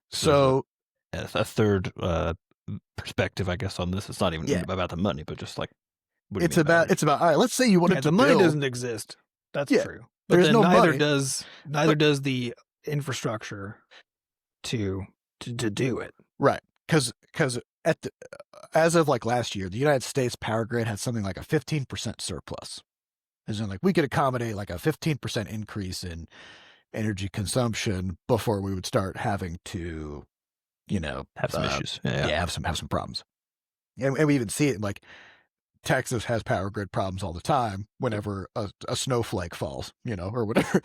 So a third perspective, I guess, on this. It's not even about the money, but just like it's about all right. Let's say you wanted to the money doesn't exist. That's true. But there's then no neither money. does the infrastructure to do it. Right. Because as of like last year, the United States power grid had something like a 15% surplus. As in, like, we could accommodate like a 15% increase in energy consumption before we would start having to, have some issues. Have some problems. And we even see it like Texas has power grid problems all the time whenever a snowflake falls, or whatever.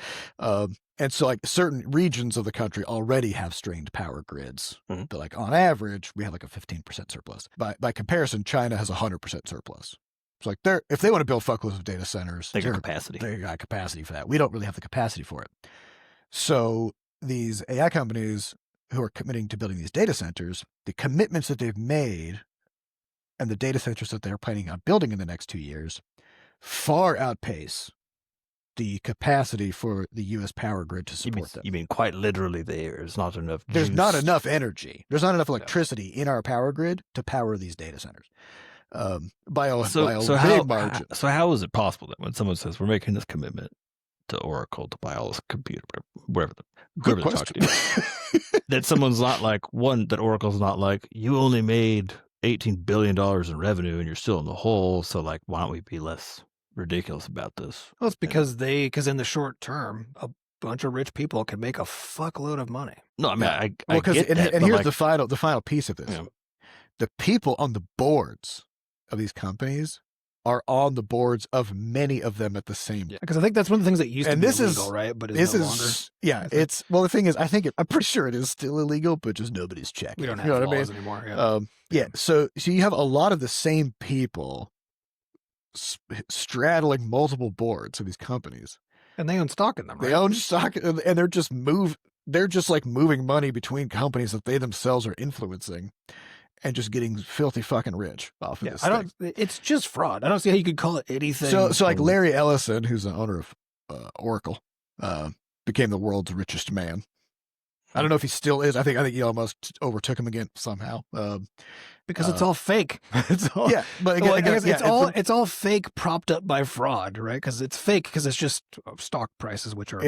And so like certain regions of the country already have strained power grids. Mm-hmm. But like on average, we have like a 15% surplus. By comparison, China has 100% surplus. So like if they want to build fuckloads of data centers, they got capacity. They got capacity for that. We don't really have the capacity for it. So these AI companies who are committing to building these data centers, the commitments that they've made and the data centers that they're planning on building in the next 2 years far outpace the capacity for the U.S. power grid to support them. You mean quite literally there's not enough juice. There's not enough energy. There's not enough electricity in our power grid to power these data centers. By a big margin. So how is it possible that when someone says we're making this commitment to Oracle to buy all this computer, whatever they're talking about, that someone's not like, that Oracle's not like, you only made $18 billion in revenue and you're still in the hole, so like, why don't we be less ridiculous about this? Well, it's because in the short term, a bunch of rich people can make a fuckload of money. No, I mean, I get that. And here's like, the final piece of this. Yeah. The people on the boards of these companies are on the boards of many of them at the same time. Because I think that's one of the things that used to be illegal, right? But it's no longer. The thing is, I'm pretty sure it is still illegal, but just nobody's checking. We don't have laws anymore. So you have a lot of the same people straddling multiple boards of these companies, and they own stock in them. Right? They own stock, and they're just moving money between companies that they themselves are influencing, and just getting filthy fucking rich off of this. It's just fraud. I don't see how you could call it anything. So like Larry Ellison, who's the owner of Oracle, became the world's richest man. I don't know if he still is. I think Elon Musk overtook him again somehow. Because it's all fake. But again, it's all fake, propped up by fraud, right? Because it's fake because it's just stock prices, which are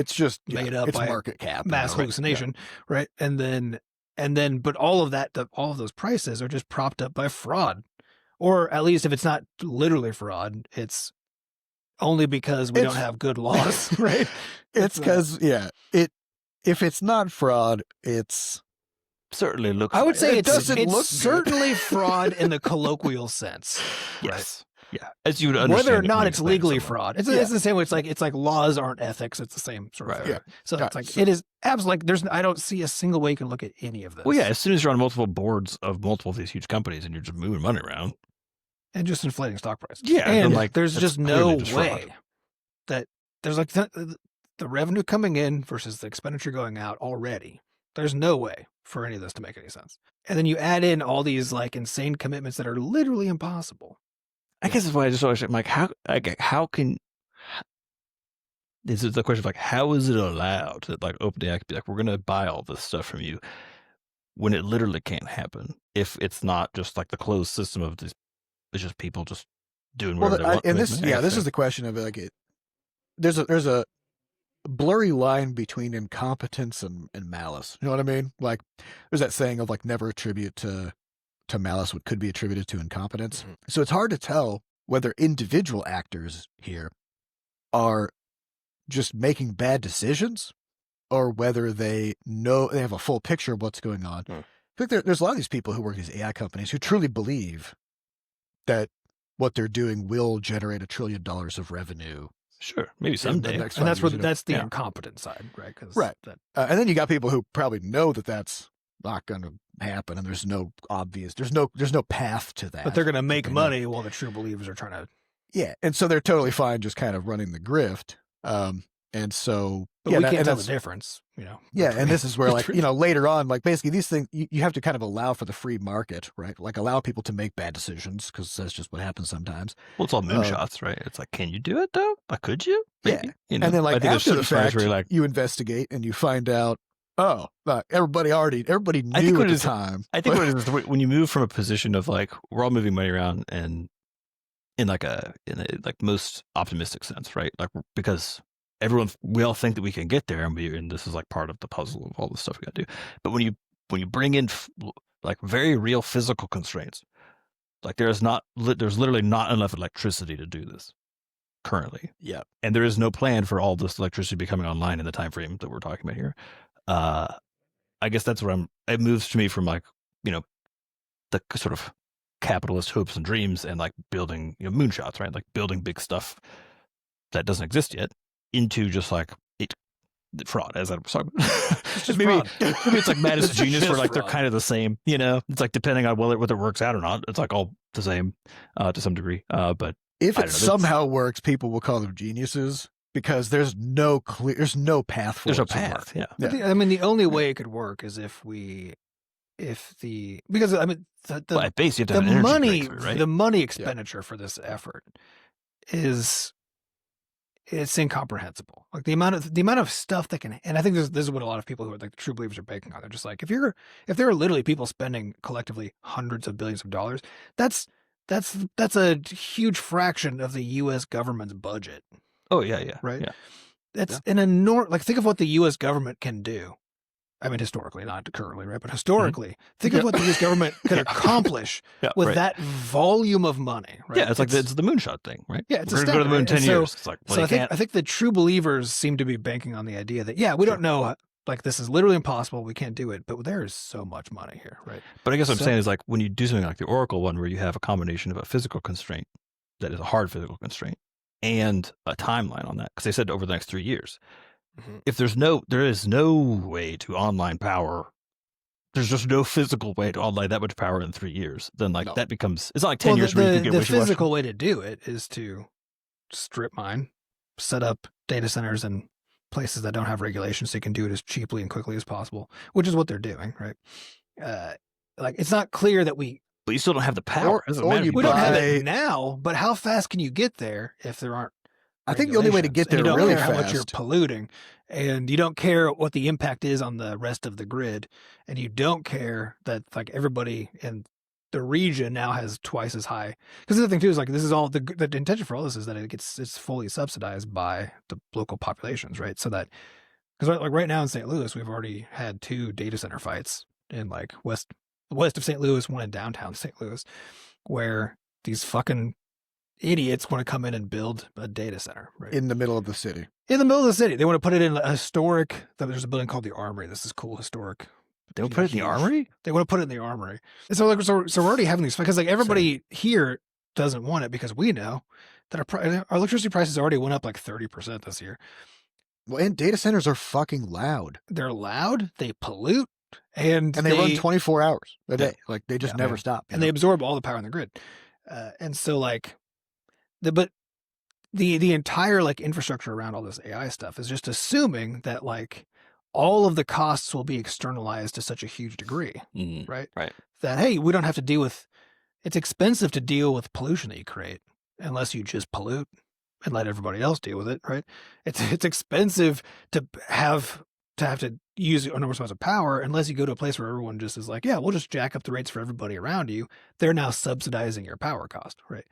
made up by market cap, mass hallucination, right? And then, but all of those prices are just propped up by fraud, or at least if it's not literally fraud, it's only because we don't have good laws, right? It's because if it's not fraud, it's Certainly looks. I would like say It it's doesn't look good. certainly fraud in the colloquial sense. yes, yeah. As you would understand, Whether or it not when it's explained to legally someone. fraud. It's Yeah. the same way. It's like laws aren't ethics. It's the same sort of Right. thing. Yeah. So Yeah, it's like so- it is absolutely. I don't see a single way you can look at any of this. Well, yeah. As soon as you're on multiple boards of multiple of these huge companies and you're just moving money around, and just inflating stock prices. Yeah, then, and like, there's that's just no clearly just fraud. way that there's like the revenue coming in versus the expenditure going out already. There's no way for any of this to make any sense. And then you add in all these like insane commitments that are literally impossible. I guess that's why I just always I'm like, how can this is the question of like, how is it allowed that like OpenAI could be like, we're gonna buy all this stuff from you when it literally can't happen if it's not just like the closed system of this, it's just people just doing well, whatever they want. and to this, make money. this is the question of like it. There's a blurry line between incompetence and malice. You know what I mean? Like there's that saying of like never attribute to malice what could be attributed to incompetence. Mhm. So it's hard to tell whether individual actors here are just making bad decisions or whether they have a full picture of what's going on. Hmm. I think there's a lot of these people who work at these AI companies who truly believe that what they're doing will generate $1 trillion of revenue. Sure, maybe in the someday. next And 5 that's where years, you know? that's the Yeah. incompetent side, right? 'Cause Right. that- And then you got people who probably know that that's not going to happen, and there's no path to that. but they're going to make they know. money while the true believers are trying to. Yeah, and so they're totally fine just kind of running the grift. And so But yeah, we that- can't and tell the that's- difference, Yeah, between- and this is where like between- later on, like basically these things you have to kind of allow for the free market, right? Like allow people to make bad decisions because that's just what happens sometimes. Well, it's all moonshots, right? It's like, can you do it though? Like, could you? Yeah. Maybe. You know? And then I like think there's after the certain scenarios fact, where you're like, you investigate and you find out, oh, everybody knew I think at what the it is- time. I think what it is when you move from a position of like we're all moving money around and in a like most optimistic sense, right? Like because we all think that we can get there, and this is like part of the puzzle of all the stuff we got to do. But when you bring in like very real physical constraints, like there's literally not enough electricity to do this currently. Yeah. And there is no plan for all this electricity becoming online in the time frame that we're talking about here. I guess that's where it moves to me from like, the sort of capitalist hopes and dreams and like building, moonshots, right? Like building big stuff that doesn't exist yet into just like fraud, as I was talking about. It's just maybe fraud. maybe it's like Madison It's Genius where just like they're fraud. kind of the same, It's like depending on whether it works out or not, it's like all the same to some degree. But If I it don't know, somehow works, people will call them geniuses because there's no path for there's no it to work. path. Yeah. But the only way it could work is because I mean Well, the at base, you have to the have an energy money breakthrough, right? the money expenditure for this effort it's incomprehensible. Like the amount of stuff that can, and I think this is what a lot of people who are like the true believers are banking on. They're just like, if there are literally people spending collectively hundreds of billions of dollars, that's a huge fraction of the U.S. government's budget. Oh, yeah. Right. Yeah. That's an enormous, like, think of what the U.S. government can do. I mean, historically, not currently, right? But historically, think of what the U.S. government could accomplish Yeah, with right. that volume of money, right? Yeah, it's like it's the moonshot thing, right? Yeah, it's We're going to go to the moon in 10 astounding, right? years. It's like, well, So you I can't. think the true believers seem to be banking on the idea that, we don't know, like, this is literally impossible. We can't do it, but there is so much money here, right? But I guess what I'm So- saying is like when you do something like the Oracle one where you have a combination of a physical constraint that is a hard physical constraint and a timeline on that, because they said over the next 3 years. Mhm. If there is no way to online power, there's just no physical way to online that much power in 3 years, then like No. that becomes, it's not like 10 Well, years where you can get the wishy-washy. physical way to do it is to strip mine, set up data centers in places that don't have regulations so you can do it as cheaply and quickly as possible, which is what they're doing, right? Like, it's not clear that we But you still don't have the power. It doesn't matter if you we don't have buy- it now, but how fast can you get there if there aren't I think the only way to get regulations? And you there don't really care how much you're fast. polluting, and you don't care what the impact is on the rest of the grid, and you don't care that like everybody in the region now has twice as high. Because the other thing too is like this is all the intention for all this is that it's fully subsidized by the local populations, right? So that because like right now in St. Louis we've already had 2 data center fights in like west of St. Louis, one in downtown St. Louis, where these fucking idiots want to come in and build a data center, right? In the middle of the city. In the middle of the city. They want to put it in a historic, there's a building called the Armory. This is cool, historic. They would put it in the armory? They want to put it in the Armory. And so, like, so we're already having these, because like everybody here doesn't want it because we know that our electricity prices already went up like 30% this year. Well, and data centers are fucking loud. They're loud, they pollute, and they run 24 hours a day. Like they just never stop. And they absorb all the power in the grid. And so like the entire like infrastructure around all this AI stuff is just assuming that like all of the costs will be externalized to such a huge degree, right? Right. That, hey, we don't have to deal with, it's expensive to deal with pollution that you create unless you just pollute and let everybody else deal with it, right? It's expensive to have to use enormous amounts of power unless you go to a place where everyone just is like, yeah, we'll just jack up the rates for everybody around you. They're now subsidizing your power cost, right?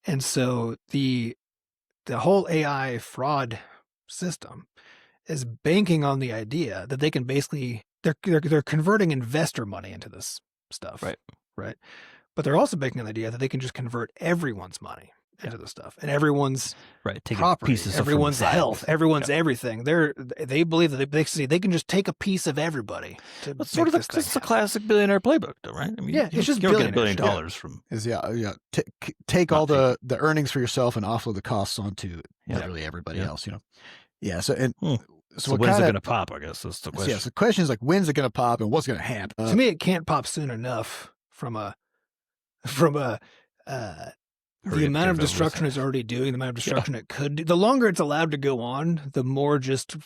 And so the whole AI fraud system is banking on the idea that they can basically they're converting investor money into this stuff, right? But they're also banking on the idea that they can just convert everyone's money into the stuff and everyone's property, everyone's health, everyone's everything. They believe that they can just take a piece of everybody. That's sort of the classic billionaire playbook, though, right? I mean, it's just you don't get $1 billion shit. from take all the earnings for yourself and offload the costs onto literally everybody else. You know, So when's it going to pop? I guess that's the question. Yeah, so the question is like, when's it going to pop and what's going to happen? To me, it can't pop soon enough from the amount of destruction it's already doing, the amount of destruction it could do. The longer it's allowed to go on, the more just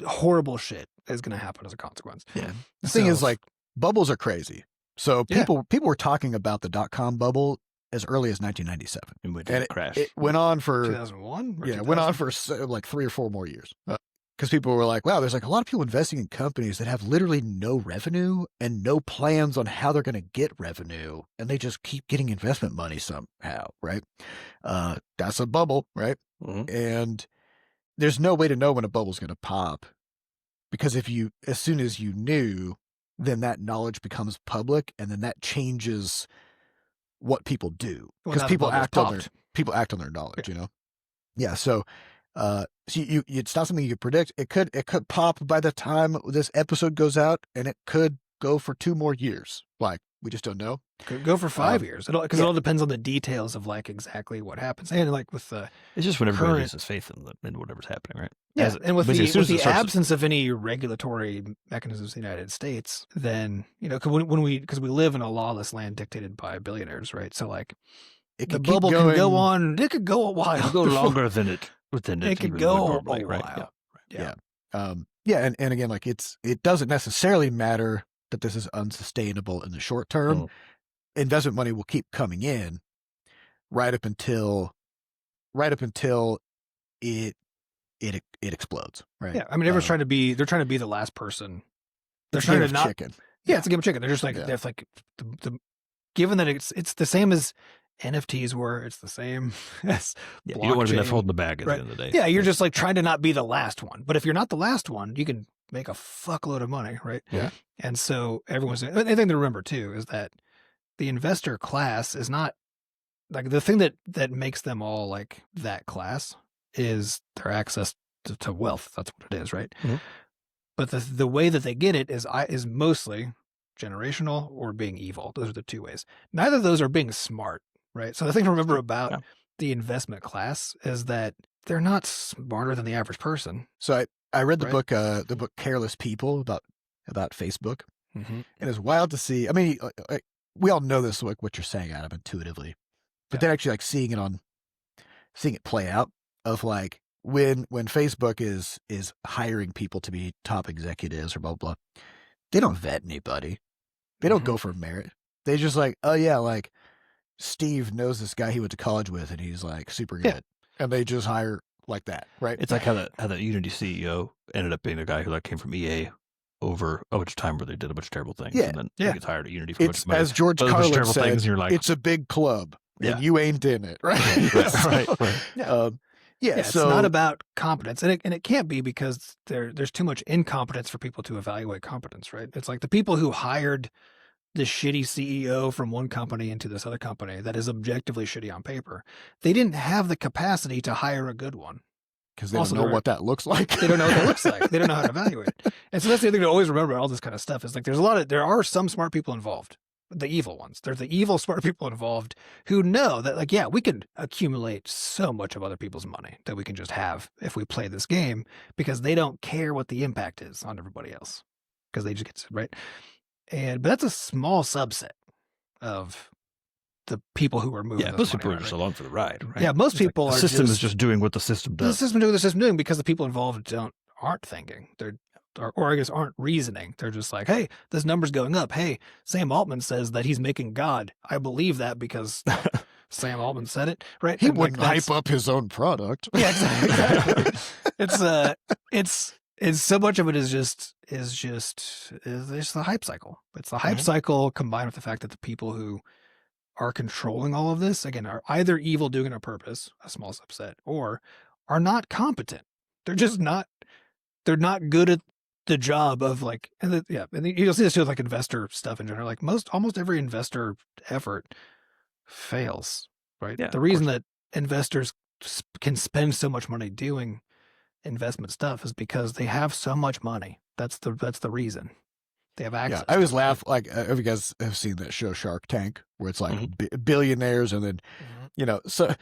horrible shit is going to happen as a consequence. Yeah. The thing is, like, bubbles are crazy. So people were talking about the .com bubble as early as 1997. And it crashed. It went on for 2001. Yeah, it went on for like 3 or 4 more years. Because people were like, wow, there's like a lot of people investing in companies that have literally no revenue and no plans on how they're going to get revenue. And they just keep getting investment money somehow, right? That's a bubble, right? Mm-hmm. And there's no way to know when a bubble's going to pop. Because as soon as you knew, then that knowledge becomes public and then that changes what people do. Because people act on their knowledge, you know? Yeah, so... it's not something you could predict. It could pop by the time this episode goes out, and it could go for 2 more years. Like, we just don't know. Could go for 5 years. It all depends on the details of like exactly what happens. And like with the it's just when everybody loses faith in whatever's happening, right? Yeah, and with the absence of any regulatory mechanisms in the United States, then because we live in a lawless land dictated by billionaires, right? So like the bubble can go on. It could go a while. It could go longer than it. It could go a while. Right? Yeah. And again, like it doesn't necessarily matter that this is unsustainable in the short term. Investment money will keep coming in right up until it explodes. Right. Yeah. I mean, everyone's trying to be the last person. They're trying to not chicken. Yeah, it's a game of chicken. They're just like they're like given that it's the same as NFTs were, it's the same as you don't want to be left holding the bag at the end of the day. Yeah, you're just like trying to not be the last one. But if you're not the last one, you can make a fuckload of money, right? Yeah. And so the thing to remember too is that the investor class is not like the thing that makes them all like that class is their access to wealth. That's what it is, right? Mm-hmm. But the way that they get it is mostly generational or being evil. Those are the 2 ways. Neither of those are being smart. Right. So the thing to remember about the investment class is that they're not smarter than the average person. So I read the book Careless People about Facebook. Mm-hmm. And it's wild to see. I mean, we all know this, like what you're saying, Adam, intuitively, but then actually like seeing it play out of like when Facebook is hiring people to be top executives or blah, blah, blah, they don't vet anybody. They don't go for merit. They just like, oh yeah, like, Steve knows this guy he went to college with and he's like super good. And they just hire like that, right? It's like how the Unity CEO ended up being a guy who like came from EA over a bunch of time where they did a bunch of terrible things. And then he gets hired at Unity for a bunch of money. As George Carlin said, things, and you're like, it's a big club and you ain't in it, right? Right. It's not about competence. And it can't be because there's too much incompetence for people to evaluate competence, right? It's like the people who hired the shitty CEO from one company into this other company that is objectively shitty on paper. They didn't have the capacity to hire a good one. Because they Also, don't know they're- what that looks like. They don't know what that looks like. They don't know how to evaluate it. And so that's the other thing to always remember all this kind of stuff is like there are some smart people involved, the evil ones. There's the evil smart people involved who know that like, yeah, we could accumulate so much of other people's money that we can just have if we play this game because they don't care what the impact is on everybody else because they just get right. But that's a small subset of the people who are moving. Yeah, this most money people are around, just right? along for the ride, right? Yeah, most It's like people the are system is just doing what the system the does. system doing the system doing because the people involved aren't thinking. Or I guess aren't reasoning. They're just like, hey, this number's going up. Hey, Sam Altman says that he's making God. I believe that because Sam Altman said it, right? He And, like, wouldn't hype up his own product. Yeah, exactly. It's so much of it is just it's the hype cycle. It's the hype cycle combined with the fact that the people who are controlling all of this again are either evil doing it on purpose, a small subset, or are not competent. They're just not. They're not good at the job of like, and you'll see this with like investor stuff in general. Like almost every investor effort fails, right? Yeah, The of reason that investors can spend so much money doing investment stuff is because they have so much money. That's the reason. They have access. I always to it. laugh, like, if you guys have seen that show Shark Tank, where it's like billionaires, and then, so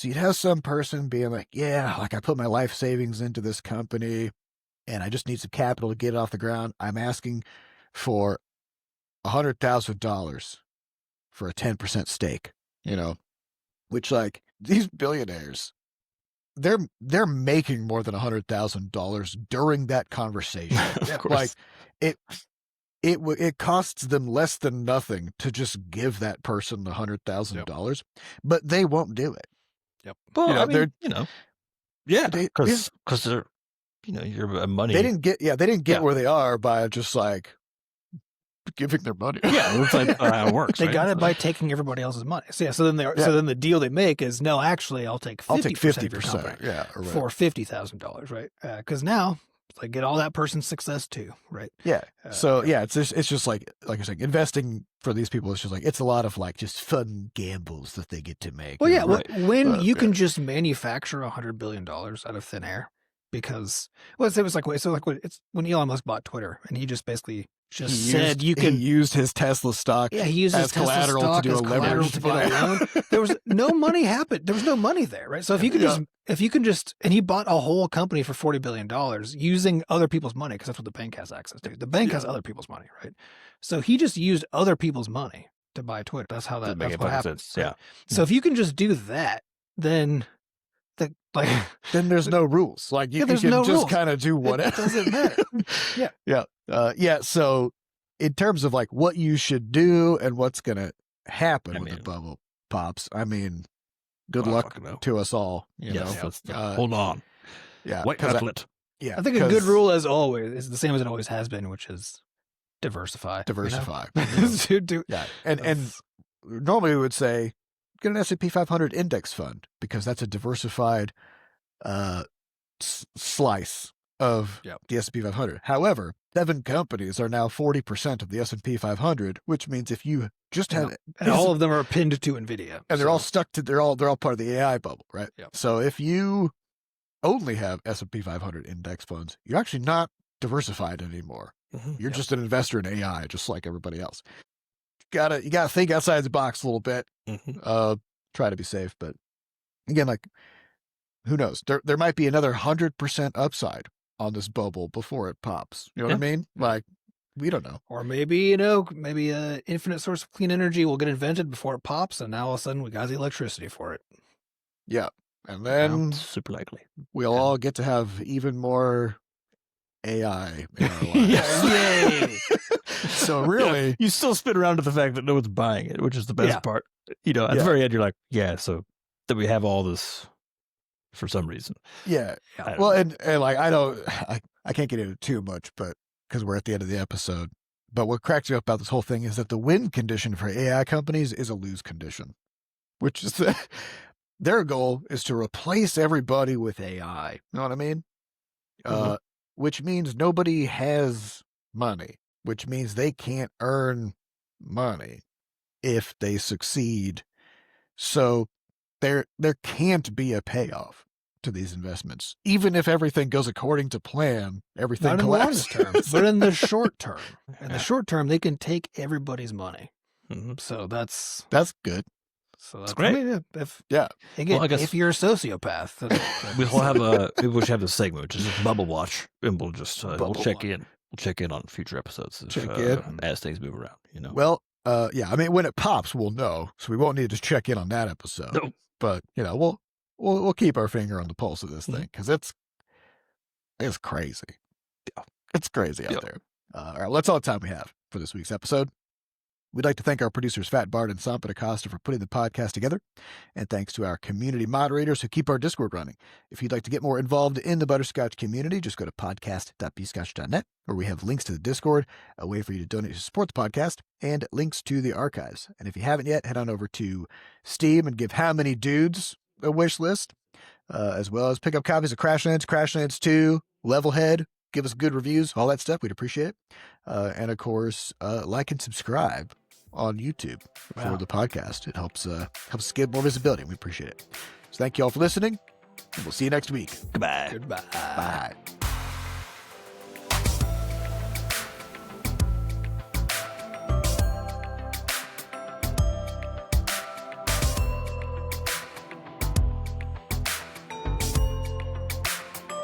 you'd have some person being like, yeah, like I put my life savings into this company and I just need some capital to get it off the ground. I'm asking for $100,000 for a 10% stake, which like these billionaires, they're making more than $100,000 during that conversation. Of course. Like it costs them less than nothing to just give that person $100,000, but they won't do it. Yep. Well, I mean, they're yeah, they- because they're, you're money. they didn't get where they are by just like giving their money. Yeah, it looks like how it works. They right? got it by taking everybody else's money. So then so then the deal they make is no, actually, I'll take 50% of your company for $50,000, right? Because now I get all that person's success too, right? Yeah. So it's just like you're saying, investing for these people is just like, it's a lot of like just fun gambles that they get to make. Well, yeah. When you yeah. can just manufacture $100 billion out of thin air, because it was like it's when Elon Musk bought Twitter, and he just basically said you can use his Tesla stock. Yeah, he used as his Tesla collateral stock to do as a collateral leveraged to get a loan. There was no money happened. There was no money there, right? So if you could just, and he bought a whole company for $40 billion using other people's money, because that's what the bank has access to. The bank has other people's money, right? So he just used other people's money to buy Twitter. That's how that's what happens. Sense. Yeah. So if you can just do that, then then there's no rules. Like you can just kind of do whatever. It doesn't matter. Yeah. So in terms of like what you should do and what's going to happen when the bubble pops, I mean, good luck to us all. Hold on. Yeah. White knuckle. Yeah. I think a good rule, as always, is the same as it always has been, which is diversify. Yeah. And normally we would say, get an S&P 500 index fund, because that's a diversified slice of the S&P 500. However, 7 companies are now 40% of the S&P 500, which means if you just have, and all of them are pinned to NVIDIA, and they're all stuck to, they're all part of the AI bubble, right? Yep. So if you only have S&P 500 index funds, you're actually not diversified anymore. You're just an investor in AI, just like everybody else. You gotta think outside the box a little bit. Try to be safe, but again, like, who knows? There might be another 100% upside on this bubble before it pops. You know what I mean? Like, we don't know. Or maybe an infinite source of clean energy will get invented before it pops, and now all of a sudden we got the electricity for it. Yeah, and then super likely we'll all get to have even more AI in our lives. Yay! So really, you still spin around to the fact that no one's buying it, which is the best part. At the very end, you're like, so that we have all this for some reason. Yeah. Well, and like, I can't get into too much, but because we're at the end of the episode. But what cracks me up about this whole thing is that the win condition for AI companies is a lose condition, which is their goal is to replace everybody with AI. You know what I mean? Which means nobody has money, which means they can't earn money if they succeed. So there can't be a payoff to these investments. Even if everything goes according to plan, everything Not in the collapses. long term, but in the short term. In the short term, they can take everybody's money. Mhm. So that's good. I great. mean, if Yeah. again, Well, I guess- if you're a sociopath, We'll have maybe we should have this segment, which is just Bubble Watch, and we'll just we'll Bubble check Watch. in. We'll check in on future episodes Check in. as things move around. You know. Well, yeah. I mean, when it pops, we'll know, so we won't need to check in on that episode. No. But we'll keep our finger on the pulse of this Mhm. thing because it's crazy. Yeah. It's crazy out Yeah. there. All right, well, that's all the time we have for this week's episode. We'd like to thank our producers, Fat Bart and Sampa Acosta, for putting the podcast together. And thanks to our community moderators who keep our Discord running. If you'd like to get more involved in the Butterscotch community, just go to podcast.bscotch.net, where we have links to the Discord, a way for you to donate to support the podcast, and links to the archives. And if you haven't yet, head on over to Steam and give How Many Dudes a wish list, as well as pick up copies of Crashlands 2, Levelhead. Give us good reviews, all that stuff. We'd appreciate it. And of course, like and subscribe on YouTube for the podcast. It helps us get more visibility. We appreciate it. So thank you all for listening, and we'll see you next week. Goodbye. goodbye. Bye.